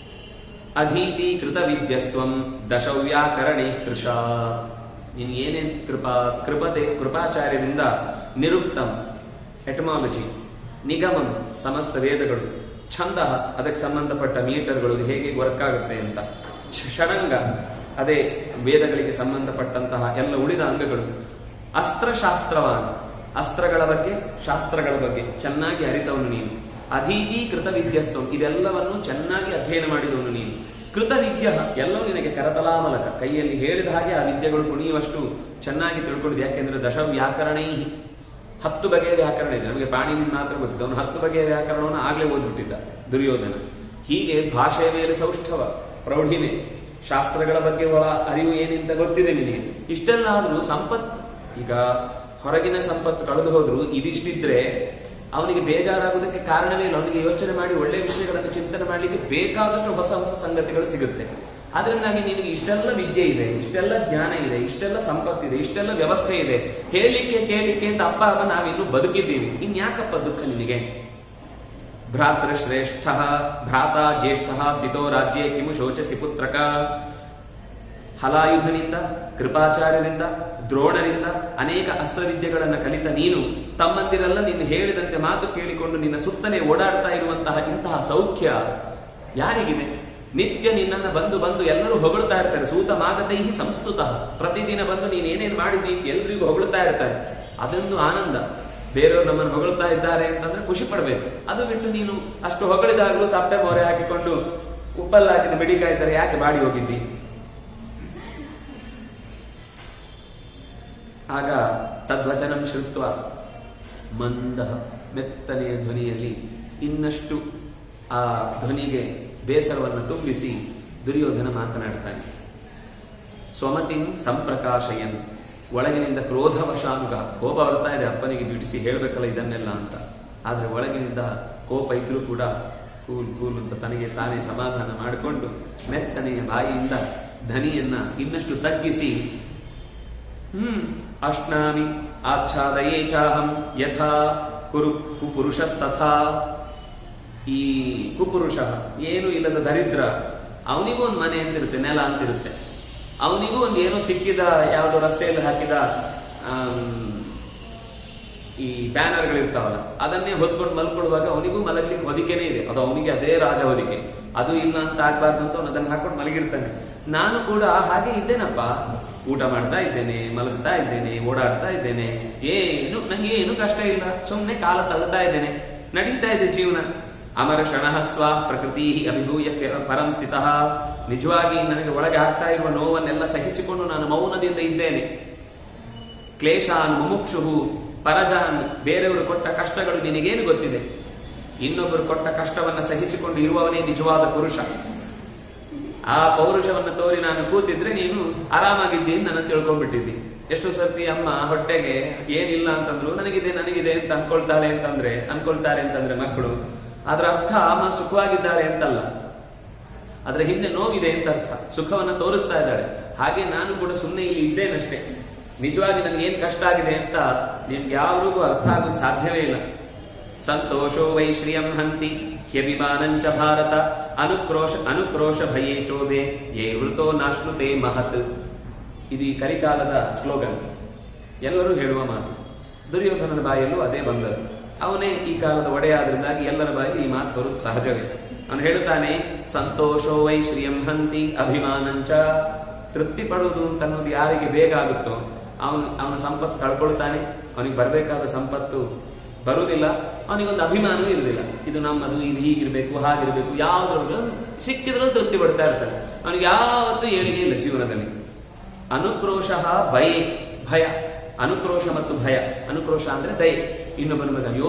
ಅಧೀತಿ ಕೃತ ವಿದ್ಯಸ್ತ್ವಂ ದಶವ್ಯಾಕರಣೈ ಕೃಷ. ನೀನು ಏನೇನ್ ಕೃಪಾಚಾರ್ಯರಿಂದ ನಿರುಕ್ತಂ ಎಟಮಾಲಜಿ, ನಿಗಮಂ ಸಮಸ್ತ ವೇದಗಳು, ಛಂದ ಅದಕ್ಕೆ ಸಂಬಂಧಪಟ್ಟ ಮೀಟರ್ಗಳು ಹೇಗೆ ವರ್ಕ್ ಆಗುತ್ತೆ ಅಂತ, ಷಡಂಗ ಅದೇ ವೇದಗಳಿಗೆ ಸಂಬಂಧಪಟ್ಟಂತಹ ಎಲ್ಲ ಉಳಿದ ಅಂಗಗಳು, ಅಸ್ತ್ರಶಾಸ್ತ್ರವಾನ್ ಅಸ್ತ್ರಗಳ ಬಗ್ಗೆ ಶಾಸ್ತ್ರಗಳ ಬಗ್ಗೆ ಚೆನ್ನಾಗಿ ಅರಿತವನು ನೀನು, ಅಧೀತಿ ಕೃತ ವಿದ್ಯಸ್ತಂ ಇದೆಲ್ಲವನ್ನು ಚೆನ್ನಾಗಿ ಅಧ್ಯಯನ ಮಾಡಿದವನು ನೀನು, ಕೃತ ವಿದ್ಯ ಎಲ್ಲವೂ ನಿನಗೆ ಕರತಲಾಮಲಕ ಕೈಯಲ್ಲಿ ಹೇಳಿದ ಹಾಗೆ ಆ ವಿದ್ಯೆಗಳು ಕುಣಿಯುವಷ್ಟು ಚೆನ್ನಾಗಿ ತಿಳ್ಕೊಂಡಿದೆ. ಯಾಕೆಂದ್ರೆ ದಶ ವ್ಯಾಕರಣೈ 10 ಬಗೆಯ ವ್ಯಾಕರಣ ಇದೆ. ನಮಗೆ ಪಾಣಿನಿ ಮಾತ್ರ ಗೊತ್ತಿದ್ದ, ಅವನು 10 ಬಗೆಯ ವ್ಯಾಕರಣವನ್ನು ಆಗ್ಲೇ ಓದ್ಬಿಟ್ಟಿದ್ದ ದುರ್ಯೋಧನ. ಹೀಗೆ ಭಾಷೆಯ ಮೇಲೆ ಸೌಷ್ಠವ, ಪ್ರೌಢಿಮೆ, ಶಾಸ್ತ್ರಗಳ ಬಗ್ಗೆ ಒಳ ಅರಿವು ಏನಿಂತ ಗೊತ್ತಿದೆ ನಿನಗೆ. ಇಷ್ಟೆಲ್ಲ ಆದ್ರೂ ಸಂಪತ್ತು, ಈಗ ಹೊರಗಿನ ಸಂಪತ್ತು ಕಳೆದು ಹೋದ್ರು ಇದಿಷ್ಟಿದ್ರೆ ಅವನಿಗೆ ಬೇಜಾರಾಗುವುದಕ್ಕೆ ಕಾರಣವೇ ಇಲ್ಲ. ಅವನಿಗೆ ಯೋಚನೆ ಮಾಡಿ ಒಳ್ಳೆ ವಿಷಯಗಳನ್ನು ಚಿಂತನೆ ಮಾಡಲಿಕ್ಕೆ ಬೇಕಾದಷ್ಟು ಹೊಸ ಹೊಸ ಸಂಗತಿಗಳು ಸಿಗುತ್ತೆ. ಆದ್ರಿಂದಾಗಿ ನಿನಗೆ ಇಷ್ಟೆಲ್ಲ ವಿದ್ಯೆ ಇದೆ, ಇಷ್ಟೆಲ್ಲ ಜ್ಞಾನ ಇದೆ, ಇಷ್ಟೆಲ್ಲ ಸಂಪತ್ತಿದೆ, ಇಷ್ಟೆಲ್ಲ ವ್ಯವಸ್ಥೆ ಇದೆ, ಹೇಳಲಿಕ್ಕೆ ಕೇಳಲಿಕ್ಕೆ ಅಂತ ಅಪ್ಪ ಅಪ್ಪ ನಾವಿನ್ನು ಬದುಕಿದ್ದೀವಿ, ಇನ್ಯಾಕಪ್ಪ ದುಃಖ ನಿನಗೆ? ಭ್ರಾತೃಶ್ರೇಷ್ಠ ಭ್ರಾತ ಜ್ಯೇಷ್ಠ ಸ್ಥಿತೋ ರಾಜ್ಯೇ ಕಿಮು ಶೋಚಸಿ ಪುತ್ರಕ. ಹಲಾಯುಧನಿಂದ, ಕೃಪಾಚಾರ್ಯರಿಂದ, ದ್ರೋಣರಿಂದ ಅನೇಕ ಅಸ್ತ್ರವಿದ್ಯೆಗಳನ್ನು ಕಲಿತ ನೀನು ತಮ್ಮಂದಿರೆಲ್ಲ ನಿನ್ನ ಹೇಳಿದಂತೆ ಮಾತು ಕೇಳಿಕೊಂಡು ನಿನ್ನ ಸುತ್ತಲೇ ಓಡಾಡ್ತಾ ಇರುವಂತಹ ಇಂತಹ ಸೌಖ್ಯ ಯಾರಿಗಿದೆ? ನಿತ್ಯ ನಿನ್ನನ್ನು ಬಂದು ಬಂದು ಎಲ್ಲರೂ ಹೊಗಳ್ತಾ ಇರ್ತಾರೆ. ಸೂತ ಮಾಗತೈಹಿ ಸಂಸ್ತುತಃ, ಪ್ರತಿದಿನ ಬಂದು ನೀನ್ ಏನೇನ್ ಮಾಡಿದ್ದಿ ಎಲ್ರಿಗೂ ಹೊಗಳ್ತಾ ಇರ್ತಾರೆ. ಅದೊಂದು ಆನಂದ. ಬೇರೆಯವರು ನಮ್ಮನ್ನು ಹೊಗಳ್ತಾ ಇದ್ದಾರೆ ಅಂತಂದ್ರೆ ಖುಷಿ ಪಡಬೇಕು. ಅದು ಬಿಟ್ಟು ನೀನು ಅಷ್ಟು ಹೊಗಳಿದಾಗಲೂ ಸಪ್ಪೆ ಮೊರೆ ಹಾಕಿಕೊಂಡು ಉಪ್ಪಲ್ಲ ಹಾಕಿದ ಬಿಡಿಕಾಯ್ತಾರೆ, ಯಾಕೆ ಬಾಡಿ ಹೋಗಿದ್ದಿ? ಆಗ ತದ್ವಚನಂ ಶ್ರುತ್ವ ಮಂದ ಮೆತ್ತನೆಯ ಧ್ವನಿಯಲ್ಲಿ ಇನ್ನಷ್ಟು ಆ ಧ್ವನಿಗೆ ಬೇಸರವನ್ನು ತುಂಬಿಸಿ ದುರ್ಯೋಧನ ಮಾತನಾಡ್ತಾನೆ. ಸ್ವಮತಿಂ ಸಂಪ್ರಕಾಶಯನ್, ಒಳಗಿನಿಂದ ಕ್ರೋಧವಶಾನುಗ, ಕೋಪ ಬರ್ತಾ ಇದೆ ಅಪ್ಪನಿಗೆ ಬಿಡಿಸಿ ಹೇಳ್ಬೇಕಲ್ಲ ಇದನ್ನೆಲ್ಲ ಅಂತ. ಆದ್ರೆ ಒಳಗಿನಿಂದ ಕೋಪ ಇದ್ರೂ ಕೂಡ ಕೂಲ್ ಕೂಲ್ ಅಂತ ತನಗೆ ತಾನೇ ಸಮಾಧಾನ ಮಾಡಿಕೊಂಡು ಮೆತ್ತನೆಯ ಬಾಯಿಯಿಂದ ಧ್ವನಿಯನ್ನ ಇನ್ನಷ್ಟು ತಗ್ಗಿಸಿ ಅಶ್ನಾಮಿ ಆಚ್ಛಾದಯೇ ಚಾಹಂ ಯಥಾ ಕುಪುರುಷಸ್ತಥಾ. ಈ ಕುಪುರುಷ ಏನು ಇಲ್ಲದ ದರಿದ್ರ, ಅವನಿಗೂ ಒಂದು ಮನೆ ಅಂತಿರುತ್ತೆ, ನೆಲ ಅಂತಿರುತ್ತೆ. ಅವನಿಗೂ ಒಂದು ಏನೋ ಸಿಕ್ಕಿದ ಯಾವುದೋ ರಸ್ತೆಯಲ್ಲಿ ಹಾಕಿದ ಈ ಬ್ಯಾನರ್ಗಳಿರ್ತಾವಲ್ಲ, ಅದನ್ನೇ ಹೊತ್ಕೊಂಡು ಮಲ್ಕೊಡುವಾಗ ಅವನಿಗೂ ಮಲಗ್ಲಿಕ್ಕೆ ಹೊದಿಕೆನೇ ಇದೆ. ಅದು ಅವನಿಗೆ ಅದೇ ರಾಜ ಹೊದಿಕೆ. ಅದು ಇಲ್ಲ ಅಂತ ಆಗ್ಬಾರ್ದು ಅಂತ ಅವನು ಅದನ್ನು ಹಾಕೊಂಡು ಮಲಗಿರ್ತಾನೆ. ನಾನು ಕೂಡ ಹಾಗೆ ಇದ್ದೇನಪ್ಪ, ಊಟ ಮಾಡ್ತಾ ಇದ್ದೇನೆ, ಮಲಗ್ತಾ ಇದ್ದೇನೆ, ಓಡಾಡ್ತಾ ಇದ್ದೇನೆ, ನಂಗೆ ಏನು ಕಷ್ಟ ಇಲ್ಲ, ಸುಮ್ಮನೆ ಕಾಲ ತಳ್ತಾ ಇದ್ದೇನೆ, ನಡೀತಾ ಇದೆ ಜೀವನ. ಅಮರ ಕ್ಷಣಃ ಸ್ವ ಪ್ರಕೃತಿ ಅಭಿಭೂಯ ಪರಂ ಸ್ಥಿತಃ. ನಿಜವಾಗಿ ನನಗೆ ಒಳಗೆ ಆಗ್ತಾ ಇರುವ ನೋವನ್ನೆಲ್ಲ ಸಹಿಸಿಕೊಂಡು ನಾನು ಮೌನದಿಂದ ಇದ್ದೇನೆ. ಕ್ಲೇಶಾನ್ ಮುಮುಕ್ಷುಹು ಪರಜಾನ್. ಬೇರೆಯವರು ಕೊಟ್ಟ ಕಷ್ಟಗಳು ನಿನಗೇನು ಗೊತ್ತಿದೆ? ಇನ್ನೊಬ್ಬರು ಕೊಟ್ಟ ಕಷ್ಟವನ್ನು ಸಹಿಸಿಕೊಂಡು ಇರುವವನೇ ನಿಜವಾದ ಪುರುಷ. ಆ ಪೌರುಷವನ್ನು ತೋರಿ ನಾನು ಕೂತಿದ್ರೆ ನೀನು ಆರಾಮಾಗಿದ್ದೀನಿ ನನ್ನ ತಿಳ್ಕೊಂಡ್ಬಿಟ್ಟಿದ್ದಿ. ಎಷ್ಟೋ ಸರ್ತಿ ಅಮ್ಮ ಹೊಟ್ಟೆಗೆ ಏನಿಲ್ಲ ಅಂತಂದ್ರು ನನಗಿದೆ ಅಂತ ಅನ್ಕೊಳ್ತಾರೆ ಅಂತಂದ್ರೆ ಮಕ್ಕಳು, ಅದರ ಅರ್ಥ ಅಮ್ಮ ಸುಖವಾಗಿದ್ದಾಳೆ ಅಂತಲ್ಲ, ಅದರ ಹಿಂದೆ ನೋವಿದೆ ಅಂತ ಅರ್ಥ. ಸುಖವನ್ನು ತೋರಿಸ್ತಾ ಇದ್ದಾಳೆ. ಹಾಗೆ ನಾನು ಕೂಡ ಸುಮ್ಮನೆ ಇಲ್ಲಿ ಇದ್ದೇನಷ್ಟೇ. ನಿಜವಾಗಿ ನನಗೇನ್ ಕಷ್ಟ ಆಗಿದೆ ಅಂತ ನಿಮ್ಗೆ ಯಾರಿಗೂ ಅರ್ಥ ಆಗೋದು ಸಾಧ್ಯವೇ ಇಲ್ಲ. ಸಂತೋಷೋ ವೈ ಶ್ರಿಯಂ ಹಂತಿ ಹ್ಯಭಿಮಾನಂಚ ಭಾರತ ಅನುಕ್ರೋಶ ಭಯೇ ಚೋದೆ ಯೇ ವೃತೋ ನಾಶ್ನುತೆ ಮಹತ್. ಇದು ಈ ಕಲಿಕಾಲದ ಸ್ಲೋಗನ್, ಎಲ್ಲರೂ ಹೇಳುವ ಮಾತು. ದುರ್ಯೋಧನನ ಬಾಯಲ್ಲೂ ಅದೇ ಬಂದದ್ದು. ಅವನೇ ಈ ಕಾಲದ ಒಡೆಯಾದ್ರಿಂದಾಗಿ ಎಲ್ಲರ ಬಾಯಲ್ಲಿ ಈ ಮಾತು ಬರುವುದು ಸಹಜವೇ. ಅವನು ಹೇಳುತ್ತಾನೆ, ಸಂತೋಷೋ ವೈ ಶ್ರಿಯಂ ಹಂತಿ ಅಭಿಮಾನಂಚ. ತೃಪ್ತಿ ಪಡುವುದು ಅಂತ ಅನ್ನೋದು ಯಾರಿಗೆ ಬೇಗ ಆಗುತ್ತೋ ಅವನ ಸಂಪತ್ತು ಕಳ್ಕೊಳ್ತಾನೆ. ಅವನಿಗೆ ಬರಬೇಕಾದ ಸಂಪತ್ತು ಬರುವುದಿಲ್ಲ. ಅವನಿಗೊಂದು ಅಭಿಮಾನವೂ ಇರುವುದಿಲ್ಲ. ಇದು ನಮ್ಮದು, ಇದು ಹೀಗಿರ್ಬೇಕು, ಹಾಗಿರ್ಬೇಕು, ಯಾವ್ದು ಸಿಕ್ಕಿದ್ರೂ ತೃಪ್ತಿ ಪಡ್ತಾ ಇರ್ತಾನೆ. ಅವನಿಗೆ ಯಾವತ್ತೂ ಏಳಿಗೆ ಇಲ್ಲ ಜೀವನದಲ್ಲಿ. ಅನುಕ್ರೋಶ ಭಯ. ಅನುಕ್ರೋಶ ಮತ್ತು ಭಯ. ಅನುಕ್ರೋಶ ಅಂದ್ರೆ ದಯೆ. ಇನ್ನೊಬ್ಬನ ಬಗ್ಗೆ ಅಯ್ಯೋ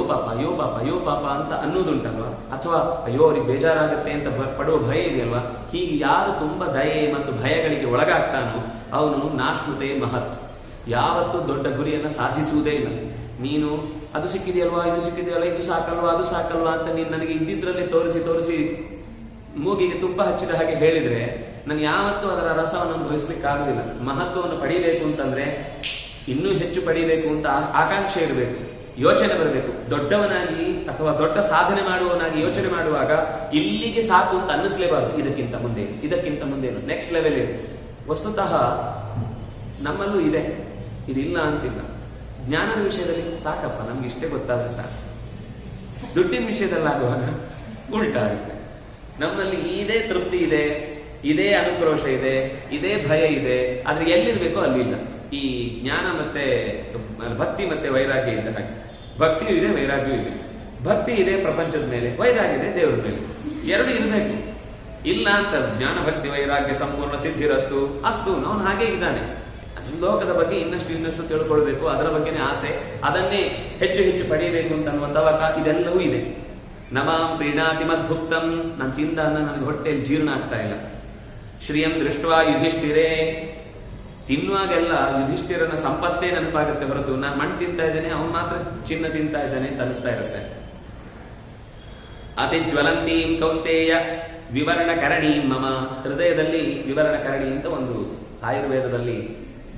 ಪಾಪ ಅಂತ ಅನ್ನೋದುಂಟಲ್ವಾ, ಅಥವಾ ಅಯ್ಯೋ ಅವ್ರಿಗೆ ಬೇಜಾರಾಗುತ್ತೆ ಅಂತ ಪಡುವ ಭಯ ಇದೆಯಲ್ವಾ, ಹೀಗೆ ಯಾರು ತುಂಬಾ ದಯೆ ಮತ್ತು ಭಯಗಳಿಗೆ ಒಳಗಾಗ್ತಾನೋ ಅವನು ನಾಶ್ನುತೆ ಮಹತ್. ಯಾವತ್ತೂ ದೊಡ್ಡ ಗುರಿಯನ್ನ ಸಾಧಿಸುವುದೇ ಇಲ್ಲ. ನೀನು ಅದು ಸಿಕ್ಕಿದೆಯಲ್ವಾ, ಇದು ಸಿಕ್ಕಿದೆಯಲ್ಲ, ಇದು ಸಾಕಲ್ವಾ, ಅದು ಸಾಕಲ್ವಾ ಅಂತ ನೀನು ನನಗೆ ಇದ್ದಿದ್ರಲ್ಲಿ ತೋರಿಸಿ ಮೂಗಿಗೆ ತುಪ್ಪ ಹಚ್ಚಿದ ಹಾಗೆ ಹೇಳಿದ್ರೆ ನಾನು ಯಾವತ್ತೂ ಅದರ ರಸವನ್ನು ಅನುಭವಿಸ್ಲಿಕ್ಕೆ ಆಗುದಿಲ್ಲ. ಮಹತ್ವವನ್ನು ಪಡಿಬೇಕು ಅಂತಂದ್ರೆ ಇನ್ನೂ ಹೆಚ್ಚು ಪಡಿಬೇಕು ಅಂತ ಆಕಾಂಕ್ಷೆ ಇರಬೇಕು, ಯೋಚನೆ ಬರಬೇಕು. ದೊಡ್ಡವನಾಗಿ ಅಥವಾ ದೊಡ್ಡ ಸಾಧನೆ ಮಾಡುವವನಾಗಿ ಯೋಚನೆ ಮಾಡುವಾಗ ಇಲ್ಲಿಗೆ ಸಾಕು ಅಂತ ಅನ್ನಿಸ್ಲೇಬಾರದು. ಇದಕ್ಕಿಂತ ಮುಂದೆ ನೆಕ್ಸ್ಟ್ ಲೆವೆಲ್ ಇದೆ. ವಸ್ತುತಃ ನಮ್ಮಲ್ಲೂ ಇದೆ, ಇದಿಲ್ಲ ಅಂತಿಲ್ಲ. ಜ್ಞಾನದ ವಿಷಯದಲ್ಲಿ ಸಾಕಪ್ಪ, ನಮ್ಗೆ ಇಷ್ಟೇ ಗೊತ್ತಾದ್ರೆ ಸಾಕು. ದುಡ್ಡಿನ ವಿಷಯದಲ್ಲಾಗುವಾಗ ಉಲ್ಟಾ ಆಗುತ್ತೆ. ನಮ್ಮಲ್ಲಿ ಇದೇ ತೃಪ್ತಿ ಇದೆ, ಇದೇ ಅನುಕ್ರೋಶ ಇದೆ, ಇದೇ ಭಯ ಇದೆ, ಆದ್ರೆ ಎಲ್ಲಿರ್ಬೇಕೋ ಅಲ್ಲಿಲ್ಲ. ಈ ಜ್ಞಾನ ಮತ್ತೆ ಭಕ್ತಿ ಮತ್ತೆ ವೈರಾಗ್ಯ ಇದೆ. ಹಾಗೆ ಭಕ್ತಿಯೂ ಇದೆ, ವೈರಾಗ್ಯವೂ ಇದೆ. ಭಕ್ತಿ ಇದೆ ಪ್ರಪಂಚದ ಮೇಲೆ, ವೈರಾಗ್ಯ ಇದೆ ದೇವರ ಮೇಲೆ. ಎರಡು ಇರಬೇಕು. ಇಲ್ಲ ಅಂತ ಜ್ಞಾನ ಭಕ್ತಿ ವೈರಾಗ್ಯ ಸಂಪೂರ್ಣ ಸಿದ್ಧಿರಸ್ತು ಅಸ್ತು ಅವನು ಹಾಗೆ ಇದ್ದಾನೆ. ಲೋಕದ ಬಗ್ಗೆ ಇನ್ನಷ್ಟು ತಿಳ್ಕೊಳ್ಬೇಕು, ಅದರ ಬಗ್ಗೆನೇ ಆಸೆ, ಅದನ್ನೇ ಹೆಚ್ಚು ಪಡೆಯಬೇಕು ಅಂತ ಅನ್ನುವ ತವಕ, ಇದೆಲ್ಲವೂ ಇದೆ. ನಮಾಂ ಪ್ರೀಣಾತಿ ಮದ್ಭುಕ್ತಂ. ನಾನು ತಿಂದ ಅನ್ನ ನನಗೆ ಹೊಟ್ಟೆಯಲ್ಲಿ ಜೀರ್ಣ ಆಗ್ತಾ ಇಲ್ಲ. ಶ್ರಿಯಂ ದೃಷ್ಟ್ವಾ ಯುಧಿಷ್ಠಿರೇ. ತಿನ್ನುವಾಗೆಲ್ಲ ಯುಧಿಷ್ಠಿರನ ಸಂಪತ್ತೇ ನೆನಪಾಗುತ್ತೆ ಹೊರತು ನಾನು ಮಣ್ಣು ತಿಂತಾ ಇದ್ದೇನೆ, ಅವನು ಮಾತ್ರ ಚಿನ್ನ ತಿಂತಾ ಇದ್ದಾನೆ ಅಂತ ಅನಿಸ್ತಾ ಇರುತ್ತೆ. ಅತಿ ಜ್ವಲಂತೀಂ ಕೌಂತೇಯ ವಿವರಣಕರಣಿ ಮಮ. ಹೃದಯದಲ್ಲಿ ವಿವರಣಕರಣಿ ಅಂತ ಒಂದು ಆಯುರ್ವೇದದಲ್ಲಿ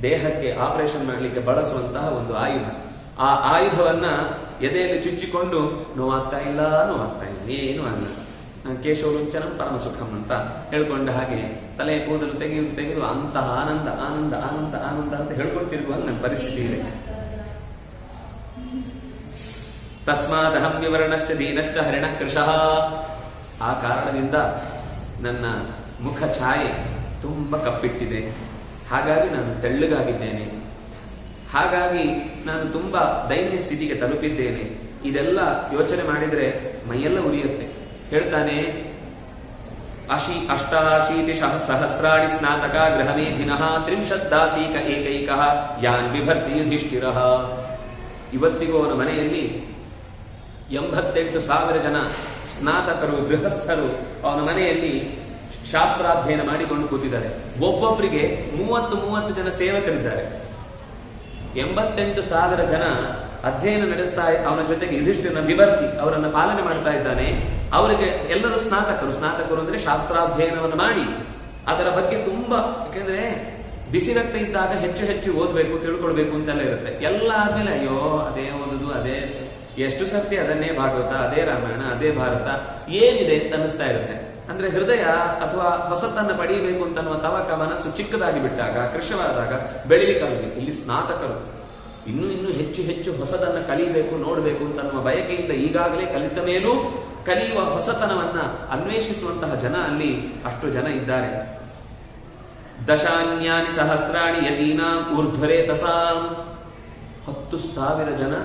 ದೇಹಕ್ಕೆ ಆಪರೇಷನ್ ಮಾಡಲಿಕ್ಕೆ ಬಳಸುವಂತಹ ಒಂದು ಆಯುಧ. ಆ ಆಯುಧವನ್ನ ಎದೆಯಲ್ಲಿ ಚುಚ್ಚಿಕೊಂಡು ನೋವಾಗ್ತಾ ಇಲ್ಲ ಏನು ಅನ್ನ ಕೇಶವರುಂಚನಂ ಪರಮ ಸುಖಂ ಅಂತ ಹೇಳ್ಕೊಂಡ ಹಾಗೆ ತಲೆ ಕೂದಲು ತೆಗೆದು ಅಂತಹ ಆನಂದ ಆನಂದ ಆನಂದ ಆನಂದ ಅಂತ ಹೇಳ್ಕೊಳ್ತಿರುವಾಗ ನನ್ನ ಪರಿಸ್ಥಿತಿ ಇದೆ. ತಸ್ಮಾದಹಂ ವಿವರಣಶ್ಚ ದೀನಶ್ಚ ಹರಿಣ ಕೃಶಃ. ಆ ಕಾರಣದಿಂದ ನನ್ನ ಮುಖ ಛಾಯೆ ತುಂಬಾ ಕಪ್ಪಿಟ್ಟಿದೆ. ಹಾಗಾಗಿ ನಾನು ತೆಳ್ಳಗಾಗಿದ್ದೇನೆ. ಹಾಗಾಗಿ ನಾನು ತುಂಬಾ ದೈನ್ಯ ಸ್ಥಿತಿಗೆ ತಲುಪಿದ್ದೇನೆ. ಇದೆಲ್ಲ ಯೋಚನೆ ಮಾಡಿದ್ರೆ ಮೈಯೆಲ್ಲ ಉರಿಯುತ್ತೆ. ಹೇಳ್ತಾನೆ, ಅಷ್ಟಾಶೀತಿ ಸಹಸ್ರಾಣಿ ಸ್ನಾತಕ ಗೃಹಮೇಧಿನಃ ತ್ರಿಂಶದ್ದಾಸೀಕ ಏಕೈಕಃ ಯಾನ್ ಬಿಭರ್ತಿ ಯುಧಿಷ್ಠಿರಃ. ಇವತ್ತಿಗೂ ಅವನ ಮನೆಯಲ್ಲಿ 88,000 ಜನ ಸ್ನಾತಕರು ಗೃಹಸ್ಥರು ಅವನ ಮನೆಯಲ್ಲಿ ಶಾಸ್ತ್ರಾಧ್ಯಯನ ಮಾಡಿಕೊಂಡು ಕೂತಿದ್ದಾರೆ. ಒಬ್ಬೊಬ್ಬರಿಗೆ 30 ಜನ ಸೇವಕರಿದ್ದಾರೆ. 88,000 ಜನ ಅಧ್ಯಯನ ನಡೆಸ್ತಾ ಅವನ ಜೊತೆಗೆ ಯುಧಿಷ್ಠಿರನ ವಿವರ್ತಿ ಅವರನ್ನ ಪಾಲನೆ ಮಾಡ್ತಾ ಇದ್ದಾನೆ. ಅವರಿಗೆ ಎಲ್ಲರೂ ಸ್ನಾತಕರು ಅಂದ್ರೆ ಶಾಸ್ತ್ರಾಧ್ಯಯನವನ್ನು ಮಾಡಿ ಅದರ ಬಗ್ಗೆ ತುಂಬಾ, ಯಾಕೆಂದ್ರೆ ಬಿಸಿ ರಕ್ತ ಇದ್ದಾಗ ಹೆಚ್ಚು ಹೆಚ್ಚು ಓದ್ಬೇಕು, ತಿಳ್ಕೊಳ್ಬೇಕು ಅಂತೆಲ್ಲ ಇರುತ್ತೆ. ಎಲ್ಲ ಆದ್ಮೇಲೆ ಅಯ್ಯೋ ಅದೇ ಓದುದು, ಅದೇ ಎಷ್ಟು ಸರ್ತಿ ಅದನ್ನೇ ಭಾಗವತ, ಅದೇ ರಾಮಾಯಣ, ಅದೇ ಭಾರತ, ಏನಿದೆ ಅಂತ ಅನ್ನಿಸ್ತಾ ಇರುತ್ತೆ. ಅಂದ್ರೆ ಹೃದಯ ಅಥವಾ ಹೊಸತನ್ನ ಪಡೆಯಬೇಕು ಅಂತನ್ನುವ ತವಕ ಮನಸ್ಸು ಚಿಕ್ಕದಾಗಿ ಬಿಟ್ಟಾಗ, ಕೃಶವಾದಾಗ ಬೆಳಿಲಿಕ್ಕಾಗಲಿ. ಇಲ್ಲಿ ಸ್ನಾತಕರು ಇನ್ನೂ ಹೆಚ್ಚು ಹೆಚ್ಚು ಹೊಸದನ್ನ ಕಲಿಬೇಕು, ನೋಡಬೇಕು ಅಂತನ್ನುವ ಬಯಕೆಯಿಂದ ಈಗಾಗಲೇ ಕಲಿತ ಮೇಲೂ ಕಲಿಯುವ ಹೊಸತನವನ್ನ ಅನ್ವೇಷಿಸುವಂತಹ ಜನ ಅಲ್ಲಿ ಅಷ್ಟು ಜನ ಇದ್ದಾರೆ. ದಶಾನ್ಯಾನಿ ಸಹಸ್ರಾಣಿ ಯತೀನಾಂ ಊರ್ಧ್ವರೇ ತಸಾಂ. 10,000 ಜನ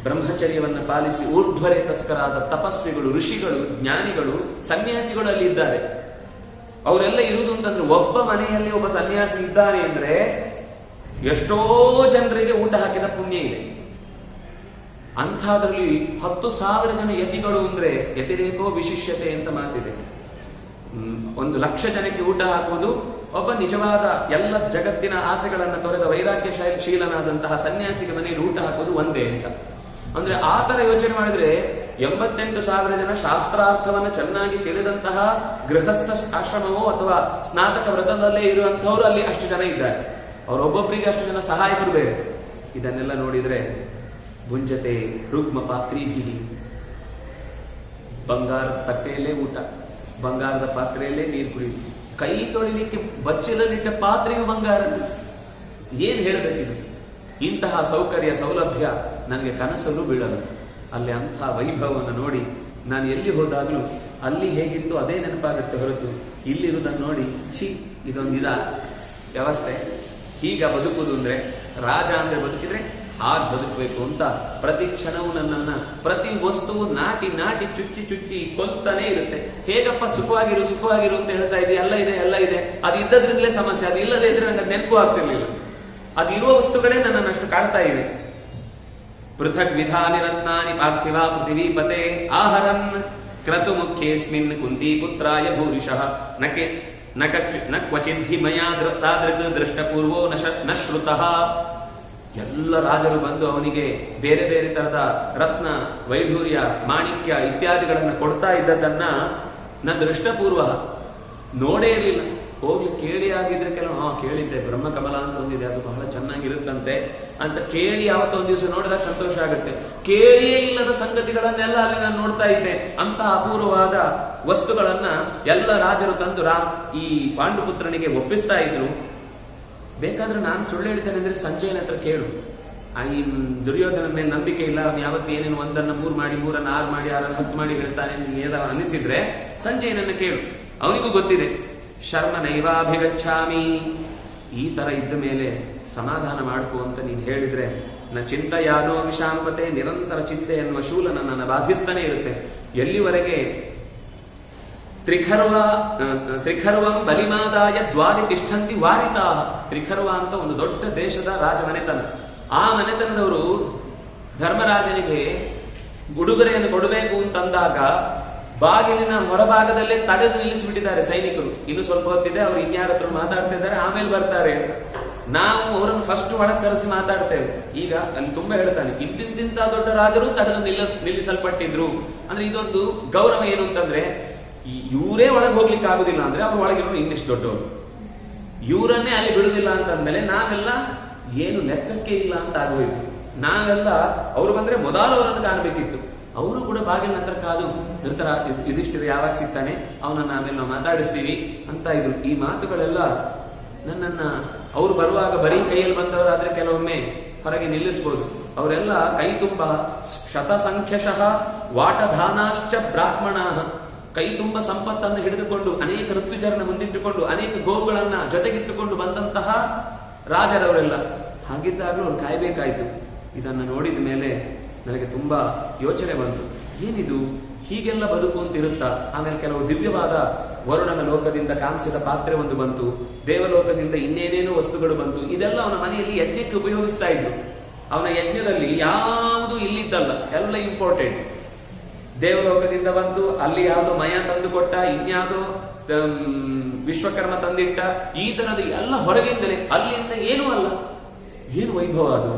ಬ್ರಹ್ಮಚರ್ಯವನ್ನು ಪಾಲಿಸಿ ಊರ್ಧ್ವರೇ ತಸ್ಕರಾದ ತಪಸ್ವಿಗಳು, ಋಷಿಗಳು, ಜ್ಞಾನಿಗಳು, ಸನ್ಯಾಸಿಗಳು ಅಲ್ಲಿ ಇದ್ದಾರೆ. ಅವರೆಲ್ಲ ಇರುವುದು ಅಂತಂದ್ರೆ ಒಬ್ಬ ಮನೆಯಲ್ಲಿ ಒಬ್ಬ ಸನ್ಯಾಸಿ ಇದ್ದಾನೆ ಅಂದ್ರೆ ಎಷ್ಟೋ ಜನರಿಗೆ ಊಟ ಹಾಕಿದ ಪುಣ್ಯ ಇದೆ. ಅಂಥದ್ರಲ್ಲಿ 10,000 ಜನ ಯತಿಗಳು ಅಂದ್ರೆ ಯತಿರೇಕೋ ವಿಶಿಷ್ಯತೆ ಅಂತ ಮಾತಿದೆ. 1,00,000 ಜನಕ್ಕೆ ಊಟ ಹಾಕುವುದು ಒಬ್ಬ ನಿಜವಾದ ಎಲ್ಲ ಜಗತ್ತಿನ ಆಸೆಗಳನ್ನು ತೊರೆದ ವೈರಾಗ್ಯ ಶೀಲನಾದಂತಹ ಸನ್ಯಾಸಿಗೆ ಮನೆಯಲ್ಲಿ ಊಟ ಹಾಕುವುದು ಒಂದೇ ಅಂತ. ಅಂದ್ರೆ ಆ ತರ ಯೋಚನೆ ಮಾಡಿದ್ರೆ 88,000 ಜನ ಶಾಸ್ತ್ರಾರ್ಥವನ್ನು ಚೆನ್ನಾಗಿ ತಿಳಿದಂತಹ ಗೃಹಸ್ಥ ಆಶ್ರಮವೋ ಅಥವಾ ಸ್ನಾತಕ ವ್ರತದಲ್ಲೇ ಇರುವಂತಹವರು ಅಲ್ಲಿ ಅಷ್ಟು ಜನ ಇದ್ದಾರೆ. ಅವರೊಬ್ಬೊಬ್ಬರಿಗೆ ಅಷ್ಟು ಜನ ಸಹಾಯಕರು ಬೇರೆ. ಇದನ್ನೆಲ್ಲ ನೋಡಿದ್ರೆ ಭುಂಜತೆ ರುಗ್ಮ ಪಾತ್ರೀಭಿ, ಬಂಗಾರದ ತಟ್ಟೆಯಲ್ಲೇ ಊಟ, ಬಂಗಾರದ ಪಾತ್ರೆಯಲ್ಲೇ ನೀರು ಕುಡಿಯುವುದು, ಕೈ ತೊಳಿಲಿಕ್ಕೆ ಬಚ್ಚಲಲ್ಲಿಟ್ಟ ಪಾತ್ರೆಯು ಬಂಗಾರದ್ದು. ಏನ್ ಹೇಳಬೇಕಿದೆ? ಇಂತಹ ಸೌಕರ್ಯ ಸೌಲಭ್ಯ ನನಗೆ ಕನಸಲ್ಲೂ ಬೀಳಲು. ಅಲ್ಲಿ ಅಂಥ ವೈಭವವನ್ನು ನೋಡಿ ನಾನು ಎಲ್ಲಿ ಹೋದಾಗಲೂ ಅಲ್ಲಿ ಹೇಗಿತ್ತು ಅದೇ ನೆನಪಾಗುತ್ತೆ ಹೊರತು ಇಲ್ಲಿರುವುದನ್ನು ನೋಡಿ ಇದೊಂದಿದ ವ್ಯವಸ್ಥೆ, ಹೀಗ ಬದುಕುವುದು ಅಂದ್ರೆ, ರಾಜ ಅಂದ್ರೆ ಬದುಕಿದ್ರೆ ಹಾಗೆ ಬದುಕಬೇಕು ಅಂತ ಪ್ರತಿ ಕ್ಷಣವೂ ನನ್ನನ್ನ ಪ್ರತಿ ವಸ್ತುವು ನಾಟಿ ನಾಟಿ ಚುಚ್ಚಿ ಚುಚ್ಚಿ ಕೊಲ್ತಾನೆ ಇರುತ್ತೆ. ಹೇಗಪ್ಪ ಸುಖವಾಗಿರು ಅಂತ ಹೇಳ್ತಾ ಇದೆಯಾ? ಎಲ್ಲ ಇದೆ. ಅದು ಇದ್ದದ್ರಿಂದಲೇ ಸಮಸ್ಯೆ, ಅದು ಇಲ್ಲದೆ ಇದ್ರೆ ನನಗೆ ನೆನಪು ಆಗ್ತಿರ್ಲಿಲ್ಲ. ಅದು ಇರುವ ವಸ್ತುಗಳೇ ನನ್ನನ್ನು ಅಷ್ಟು ಕಾಡ್ತಾ ಇವೆ. ಪೃಥಕ್ ವಿಧಾನಿ ರತ್ನಾನಿ ಪಾರ್ಥಿವ ಪೃಥಿವೀಪತೆ ಆಹರನ್ ಕ್ರತು ಮುಖ್ಯೇಸ್ಮಿನ್ ಕುಂತಿ ಪುತ್ರಾಯ ಭೂರಿಶಃ ನ ಕ್ವಚಿದ್ಧಿ ಮಯಾ ತಾದೃಗ್ ದೃಷ್ಟಪೂರ್ವೋ ನ ಶ್ರುತಃ. ಎಲ್ಲ ರಾಜರು ಬಂದು ಅವನಿಗೆ ಬೇರೆ ಬೇರೆ ತರದ ರತ್ನ, ವೈಢೂರ್ಯ, ಮಾಣಿಕ್ಯ ಇತ್ಯಾದಿಗಳನ್ನು ಕೊಡ್ತಾ ಇದ್ದದನ್ನ ನ ದೃಷ್ಟಪೂರ್ವ ನೋಡೇ ಇರಲಿಲ್ಲ. ಹೋಗ್ಲಿ ಕೇಳಿ ಆಗಿದ್ರೆ ಕೆಲವು ಕೇಳಿದ್ದೆ ಬ್ರಹ್ಮಕಮಲ ಅಂತ ಒಂದಿದೆ, ಅದು ಬಹಳ ಚೆನ್ನಾಗಿರುತ್ತಂತೆ ಅಂತ ಕೇಳಿ ಯಾವತ್ತೊಂದು ದಿವಸ ನೋಡಿದಾಗ ಸಂತೋಷ ಆಗುತ್ತೆ. ಕೇಳಿಯೇ ಇಲ್ಲದ ಸಂಗತಿಗಳನ್ನೆಲ್ಲ ಅಲ್ಲಿ ನಾನು ನೋಡ್ತಾ ಇದ್ದೆ. ಅಂತಹ ಅಪೂರ್ವವಾದ ವಸ್ತುಗಳನ್ನ ಎಲ್ಲ ರಾಜರು ತಂದು ಈ ಪಾಂಡುಪುತ್ರನಿಗೆ ಒಪ್ಪಿಸ್ತಾ ಇದ್ರು. ಬೇಕಾದ್ರೆ ನಾನು ಸುಳ್ಳು ಹೇಳ್ತೇನೆ ಅಂದ್ರೆ ಸಂಜಯನ ಹತ್ರ ಕೇಳು. ಈ ದುರ್ಯೋಧನ ಮೇಲೆ ನಂಬಿಕೆ ಇಲ್ಲ, ಅವನು ಯಾವತ್ತು ಏನೇನು 1 3 ಮಾಡಿ 3 6 ಮಾಡಿ 6 10 ಮಾಡಿ ಹೇಳ್ತಾನೆ ಅನಿಸಿದ್ರೆ ಸಂಜಯನನ್ನ ಕೇಳು, ಅವನಿಗೂ ಗೊತ್ತಿದೆ. ಶರ್ಮ ನೈವಾಭಿಗಚ್ಛಾಮಿ, ಈ ತರ ಇದ್ದ ಮೇಲೆ ಸಮಾಧಾನ ಮಾಡ್ಕೋ ಅಂತ ನೀನು ಹೇಳಿದ್ರೆ ನ ಚಿಂತೆಯಾನೋ ವಿಷಾಂಪತೆ, ನಿರಂತರ ಚಿಂತೆ ಎನ್ನುವ ಶೂಲ ನನ್ನನ್ನು ಬಾಧಿಸ್ತಾನೆ ಇರುತ್ತೆ. ಎಲ್ಲಿವರೆಗೆ ತ್ರಿಖರ್ವಂ ಬಲಿಮಾದಾಯ ದ್ವಾರಿ ತಿಷ್ಠಂತಿ ವಾರಿತಾ. ತ್ರಿಖರ್ವ ಅಂತ ಒಂದು ದೊಡ್ಡ ದೇಶದ ರಾಜ ಮನೆತನ. ಆ ಮನೆತನದವರು ಧರ್ಮರಾಜನಿಗೆ ಉಡುಗೊರೆಯನ್ನು ಕೊಡಬೇಕು ಅಂತಂದಾಗ ಬಾಗಿಲಿನ ಹೊರಭಾಗದಲ್ಲೇ ತಡೆದು ನಿಲ್ಲಿಸಿಬಿಟ್ಟಿದ್ದಾರೆ ಸೈನಿಕರು. ಇನ್ನು ಸ್ವಲ್ಪ ಹೊತ್ತಿದೆ, ಅವರು ಇನ್ಯಾರ ಹತ್ರ ಮಾತಾಡ್ತಿದ್ದಾರೆ, ಆಮೇಲೆ ಬರ್ತಾರೆ. ನಾವು ಅವರನ್ನು ಫಸ್ಟ್ ಒಳಗೆ ಕರೆಸಿ ಮಾತಾಡ್ತೇವೆ. ಈಗ ಅಲ್ಲಿ ತುಂಬಾ ಹೇಳ್ತಾನೆ, ಇಂತಿಂತ ದೊಡ್ಡ ರಾಜರು ತಡೆದು ನಿಲ್ಲಿಸಲ್ಪಟ್ಟಿದ್ರು. ಅಂದ್ರೆ ಇದೊಂದು ಗೌರವ ಏನು ಅಂತಂದ್ರೆ, ಇವರೇ ಒಳಗೆ ಹೋಗ್ಲಿಕ್ಕೆ ಆಗುದಿಲ್ಲ ಅಂದ್ರೆ ಅವ್ರ ಒಳಗಿರೋರು ಇನ್ನಿಷ್ಟು ದೊಡ್ಡವರು, ಇವರನ್ನೇ ಅಲ್ಲಿ ಬಿಡುದಿಲ್ಲ ಅಂತಂದ್ಮೇಲೆ ನಾವೆಲ್ಲ ಏನು ಲೆಕ್ಕಕ್ಕೆ ಇಲ್ಲ ಅಂತ ಆಗೋಯ್ತು. ನಾವೆಲ್ಲ ಅವರು ಬಂದ್ರೆ ಮೊದಲವರನ್ನು ಕಾಣಬೇಕಿತ್ತು. ಅವರು ಕೂಡ ಬಾಗಿಲಿನ ಹತ್ರ ಕಾದು ಯುಧಿಷ್ಠಿರ ಯಾವಾಗ ಸಿಗ್ತಾನೆ ಅವನನ್ನ ಆಮೇಲೆ ನಾವು ಮಾತಾಡಿಸ್ತೀವಿ ಅಂತ ಇದ್ರು. ಈ ಮಾತುಗಳೆಲ್ಲ ನನ್ನನ್ನ, ಅವ್ರು ಬರುವಾಗ ಬರೀ ಕೈಯಲ್ಲಿ ಬಂದವರಾದ್ರೆ ಕೆಲವೊಮ್ಮೆ ಹೊರಗೆ ನಿಲ್ಲಿಸಬಹುದು. ಅವರೆಲ್ಲ ಕೈ ತುಂಬ ಶತಸಂಖ್ಯಶಃ ವಾಟಧಾನಾಶ್ಚ ಬ್ರಾಹ್ಮಣ, ಕೈ ತುಂಬ ಸಂಪತ್ತನ್ನು ಹಿಡಿದುಕೊಂಡು ಅನೇಕ ಋತುಜರನ್ನ ಮುಂದಿಟ್ಟುಕೊಂಡು ಅನೇಕ ಗೋವುಗಳನ್ನ ಜೊತೆಗಿಟ್ಟುಕೊಂಡು ಬಂದಂತಹ ರಾಜರವರೆಲ್ಲ. ಹಾಗಿದ್ದಾಗಲೂ ಅವ್ರು ಕಾಯ್ಬೇಕಾಯ್ತು. ಇದನ್ನು ನೋಡಿದ ಮೇಲೆ ನನಗೆ ತುಂಬಾ ಯೋಚನೆ ಬಂತು, ಏನಿದು ಹೀಗೆಲ್ಲ ಬದುಕುವಂತಿರುತ್ತಾ? ಆಮೇಲೆ ಕೆಲವು ದಿವ್ಯವಾದ ವರುಣನ ಲೋಕದಿಂದ ಕಾಂಸ್ಯದ ಪಾತ್ರೆ ಒಂದು ಬಂತು, ದೇವಲೋಕದಿಂದ ಇನ್ನೇನೇನೋ ವಸ್ತುಗಳು ಬಂತು. ಇದೆಲ್ಲ ಅವನ ಮನೆಯಲ್ಲಿ ಯಜ್ಞಕ್ಕೆ ಉಪಯೋಗಿಸ್ತಾ ಇದ್ರು. ಅವನ ಯಜ್ಞದಲ್ಲಿ ಯಾವುದು ಇಲ್ಲಿದ್ದಲ್ಲ, ಎಲ್ಲ ಇಂಪಾರ್ಟೆಂಟ್. ದೇವಲೋಕದಿಂದ ಬಂತು, ಅಲ್ಲಿ ಯಾವುದೋ ಮಯ ತಂದು ಕೊಟ್ಟ, ಇನ್ಯಾವುದೋ ವಿಶ್ವಕರ್ಮ ತಂದಿಟ್ಟ, ಈ ತರದ ಎಲ್ಲ ಹೊರಗಿಂದಲೇ, ಅಲ್ಲಿಂದ ಏನೂ ಅಲ್ಲ. ಏನು ವೈಭವ ಅದು!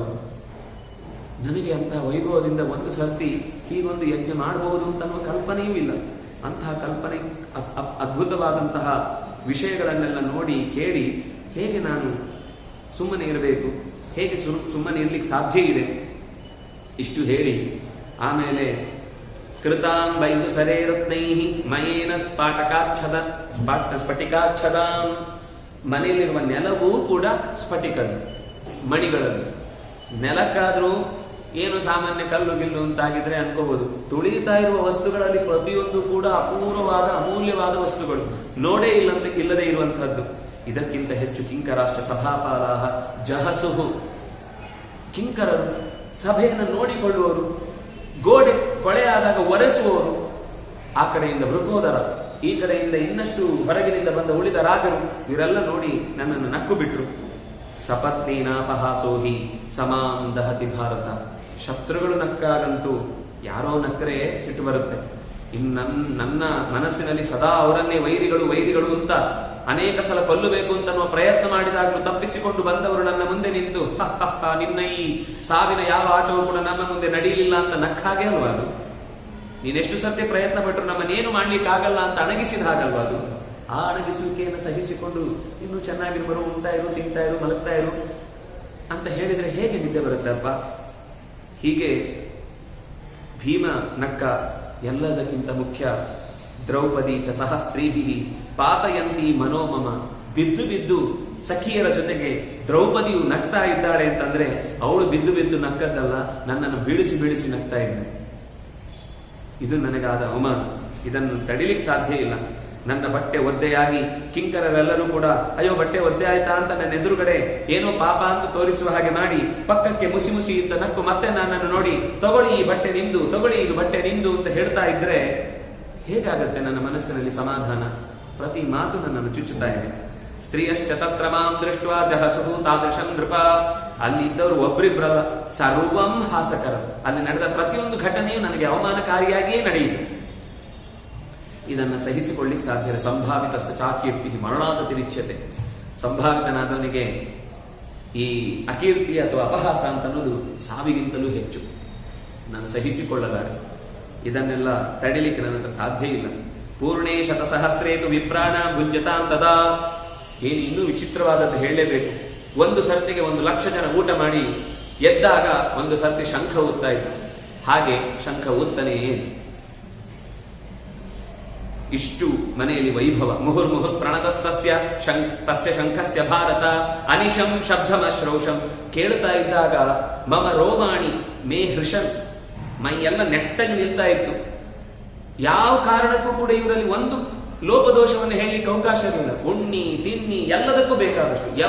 ನನಗೆ ಅಂತಹ ವೈಭವದಿಂದ ಒಂದು ಸರ್ತಿ ಹೀಗೊಂದು ಯಜ್ಞ ಮಾಡಬಹುದು ಅಂತ ಅನ್ನುವ ಕಲ್ಪನೆಯೂ ಇಲ್ಲ. ಅಂತಹ ಕಲ್ಪನೆ, ಅದ್ಭುತವಾದಂತಹ ವಿಷಯಗಳನ್ನೆಲ್ಲ ನೋಡಿ ಕೇಳಿ ಹೇಗೆ ನಾನು ಸುಮ್ಮನೆ ಇರಬೇಕು, ಹೇಗೆ ಸುಮ್ಮನೆ ಇರ್ಲಿಕ್ಕೆ ಸಾಧ್ಯ ಇದೆ, ಇಷ್ಟು ಹೇಳಿ ಆಮೇಲೆ ಕೃತಾಂ ಬೈದು ಸರೇ ರತ್ನೈ ಮಯೇನ ಸ್ಫಟಿಕಾಚ್ಛದಾಂ, ಮನೆಯಲ್ಲಿರುವ ನೆಲವೂ ಕೂಡ ಸ್ಫಟಿಕದ್ದು, ಮಣಿಗಳದ್ದು. ನೆಲಕ್ಕಾದ್ರೂ ಏನು ಸಾಮಾನ್ಯ ಕಲ್ಲು ಗಿಲ್ಲು ಅಂತಾಗಿದ್ರೆ ಅನ್ಕೋಬಹುದು, ತುಳಿತಾ ಇರುವ ವಸ್ತುಗಳಲ್ಲಿ ಪ್ರತಿಯೊಂದು ಕೂಡ ಅಪೂರ್ವವಾದ ಅಮೂಲ್ಯವಾದ ವಸ್ತುಗಳು, ನೋಡೇ ಇಲ್ಲದೆ ಇರುವಂತಹದ್ದು. ಇದಕ್ಕಿಂತ ಹೆಚ್ಚು ಕಿಂಕರಾಶ್ಚ ಸಭಾಪಾಲಾಹ ಜಹಸುಹು, ಕಿಂಕರರು ಸಭೆಯನ್ನು ನೋಡಿಕೊಳ್ಳುವವರು, ಗೋಡೆ ಕೊಳೆಯಾದಾಗ ಒರೆಸುವವರು, ಆ ಕಡೆಯಿಂದ ವೃಕೋದರ, ಈ ಕಡೆಯಿಂದ ಇನ್ನಷ್ಟು ಹೊರಗಿನಿಂದ ಬಂದ ಉಳಿದ ರಾಜರು, ಇವರೆಲ್ಲ ನೋಡಿ ನನ್ನನ್ನು ನಕ್ಕು ಬಿಟ್ರು. ಸಪತ್ನೀನಾಪಹಾಸೋಹಿ ಸಮಾಂ ದಹತಿ ಭಾರತ, ಶತ್ರುಗಳು ನಕ್ಕಾಗಂತೂ ಯಾರೋ ನಕ್ಕರೆ ಸಿಟ್ಟು ಬರುತ್ತೆ. ಇನ್ನು ನನ್ನ ಮನಸ್ಸಿನಲ್ಲಿ ಸದಾ ಅವರನ್ನೇ ವೈರಿಗಳು ಅಂತ ಅನೇಕ ಸಲ ಕೊಲ್ಲಬೇಕು ಅಂತ ಪ್ರಯತ್ನ ಮಾಡಿದಾಗಲೂ ತಪ್ಪಿಸಿಕೊಂಡು ಬಂದವರು ನನ್ನ ಮುಂದೆ ನಿಂತು ನಿನ್ನ ಈ ಸಾವಿನ ಯಾವ ಆಟವೂ ಕೂಡ ನಮ್ಮ ಮುಂದೆ ನಡೆಯಲಿಲ್ಲ ಅಂತ ನಕ್ಕಾಗೆ ಅಲ್ವಾ ಅದು? ನೀನೆಷ್ಟು ಸತ್ಯ ಪ್ರಯತ್ನ ಪಟ್ಟರು ನಮ್ಮನ್ನೇನು ಮಾಡ್ಲಿಕ್ಕಾಗಲ್ಲ ಅಂತ ಅಣಗಿಸಿದ ಹಾಗಲ್ವಾ ಅದು? ಆ ಅಣಗಿಸುವಿಕೆಯನ್ನು ಸಹಿಸಿಕೊಂಡು ಇನ್ನೂ ಚೆನ್ನಾಗಿರ್ಬರು, ಉಂಟಾ ಇರು, ತಿಂತಾ ಇರು, ಮಲಗ್ತಾ ಇರು ಅಂತ ಹೇಳಿದ್ರೆ ಹೇಗೆ ನಿದ್ದೆ ಬರುತ್ತಪ್ಪ? ಹೀಗೆ ಭೀಮ ನಕ್ಕ. ಎಲ್ಲದಕ್ಕಿಂತ ಮುಖ್ಯ ದ್ರೌಪದಿ ಚ ಸಹ ಸ್ತ್ರೀಭಿ ಪಾತಯಂತಿ ಮನೋಮಮ, ಬಿದ್ದು ಸಖಿಯರ ಜೊತೆಗೆ ದ್ರೌಪದಿಯು ನಗ್ತಾ ಇದ್ದಾಳೆ ಅಂತಂದ್ರೆ ಅವಳು ಬಿದ್ದು ನಕ್ಕದ್ದಲ್ಲ, ನನ್ನನ್ನು ಬೀಳಿಸಿ ನಗ್ತಾ ಇದ್ದೆ. ಇದು ನನಗಾದ ಅವಮಾನ, ಇದನ್ನು ತಡಿಲಿಕ್ಕೆ ಸಾಧ್ಯ ಇಲ್ಲ. ನನ್ನ ಬಟ್ಟೆ ಒದ್ದೆಯಾಗಿ ಕಿಂಕರರೆಲ್ಲರೂ ಕೂಡ ಅಯ್ಯೋ ಬಟ್ಟೆ ಒದ್ದೆ ಆಯ್ತಾ ಅಂತ ನನ್ನ ಎದುರುಗಡೆ ಏನೋ ಪಾಪ ಅಂತ ತೋರಿಸುವ ಹಾಗೆ ಮಾಡಿ ಪಕ್ಕಕ್ಕೆ ಮುಸಿ ಅಂತ ನಕ್ಕು ಮತ್ತೆ ನನ್ನನ್ನು ನೋಡಿ ತಗೊಳ್ಳಿ ಈ ಬಟ್ಟೆ ನಿಂದು, ತಗೊಳ್ಳಿ ಇದು ಬಟ್ಟೆ ನಿಂದು ಅಂತ ಹೇಳ್ತಾ ಇದ್ರೆ ಹೇಗಾಗತ್ತೆ ನನ್ನ ಮನಸ್ಸಿನಲ್ಲಿ ಸಮಾಧಾನ? ಪ್ರತಿ ಮಾತು ನನ್ನನ್ನು ಚುಚ್ಚುತ್ತಾ ಇದೆ. ಸ್ತ್ರೀಯಶ್ಚ ತತ್ರ ಮಾಂ ದೃಷ್ಟ್ವಾ ಜಹಸುಹು ತಾದೃಶಂ ನೃಪ, ಅಲ್ಲಿ ಇದ್ದವರು ಒಬ್ರಿಬ್ರಲ್ಲ, ಸರ್ವಂ ಹಾಸಕರ. ಅಲ್ಲಿ ನಡೆದ ಪ್ರತಿಯೊಂದು ಘಟನೆಯು ನನಗೆ ಅವಮಾನಕಾರಿಯಾಗಿಯೇ ನಡೆಯಿತು. ಇದನ್ನು ಸಹಿಸಿಕೊಳ್ಳಿಕ್ಕೆ ಸಾಧ್ಯ ಇಲ್ಲ. ಸಂಭಾವಿತ ಚಾಕೀರ್ತಿ ಮರಣಾದ ತಿರಿಚ್ಯತೆ, ಸಂಭಾವಿತನಾದವನಿಗೆ ಈ ಅಕೀರ್ತಿ ಅಥವಾ ಅಪಹಾಸ ಅಂತ ಅನ್ನೋದು ಸಾವಿಗಿಂತಲೂ ಹೆಚ್ಚು. ನಾನು ಸಹಿಸಿಕೊಳ್ಳಲಾರೆ, ಇದನ್ನೆಲ್ಲ ತಡಿಲಿಕ್ಕೆ ನನ್ನ ಹತ್ರ ಸಾಧ್ಯ ಇಲ್ಲ. ಪೂರ್ಣೇ ಶತಸಹಸ್ರೇತು ವಿಪ್ರಾಣ ಭುಂಜತಾಂ ತದಾ, ಏನು ಇನ್ನೂ ವಿಚಿತ್ರವಾದದ್ದು ಹೇಳಲೇಬೇಕು. ಒಂದು ಸರ್ತಿಗೆ 1,00,000 ಜನ ಊಟ ಮಾಡಿ ಎದ್ದಾಗ ಒಂದು ಸರ್ತಿ ಶಂಖ ಊದ್ತಾ ಇತ್ತು. ಹಾಗೆ ಶಂಖ ಊದ್ತಾನೆ ಏನು, ಇಷ್ಟು ಮನೆಯಲ್ಲಿ ವೈಭವ. ಮುಹುರ್ಮುಹುರ್ ಪ್ರಣತಸ್ತಸ್ಯ ತಸ್ಯ ಶಂಖಸ್ಯ ಭಾರತ ಅನಿಶಂ ಶಬ್ದಮಶ್ರೌಷಂ, ಕೇಳ್ತಾ ಇದ್ದಾಗ ಮಮ ರೋಮಾಣಿ ಮೇ ಹೃಷನ್, ಮೈಯೆಲ್ಲ ನೆಟ್ಟಗೆ ನಿಲ್ತಾ ಇತ್ತು. ಯಾವ ಕಾರಣಕ್ಕೂ ಕೂಡ ಇವರಲ್ಲಿ ಒಂದು ಲೋಪದೋಷವನ್ನು ಹೇಳಲಿಕ್ಕೆ ಅವಕಾಶ ಇರಲಿಲ್ಲ. ಉಣ್ಣಿ ತಿನ್ನಿ ಎಲ್ಲದಕ್ಕೂ ಬೇಕಾದಷ್ಟು